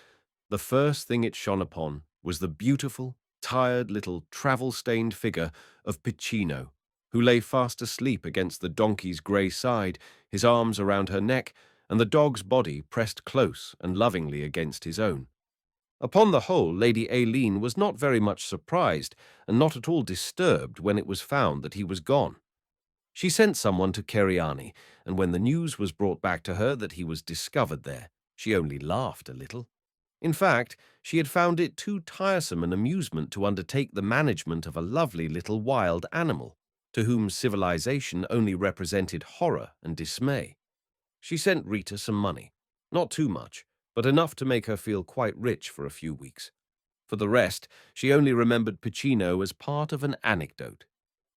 Speaker 1: the first thing it shone upon was the beautiful, tired little travel-stained figure of PICCINO, who lay fast asleep against the donkey's grey side, his arms around her neck, and the dog's body pressed close and lovingly against his own. Upon the whole, Lady Aileen was not very much surprised and not at all disturbed when it was found that he was gone. She sent someone to Keriani, and when the news was brought back to her that he was discovered there, she only laughed a little. In fact, she had found it too tiresome an amusement to undertake the management of a lovely little wild animal, to whom civilization only represented horror and dismay. She sent Rita some money, not too much, but enough to make her feel quite rich for a few weeks. For the rest, she only remembered PICCINO as part of an anecdote.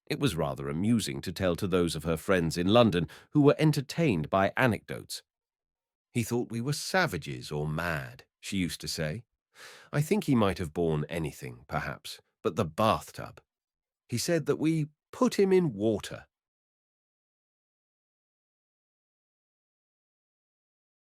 Speaker 1: It was rather amusing to tell to those of her friends in London who were entertained by anecdotes. "He thought we were savages or mad," she used to say. "I think he might have borne anything, perhaps, but the bathtub. He said that we put him in water,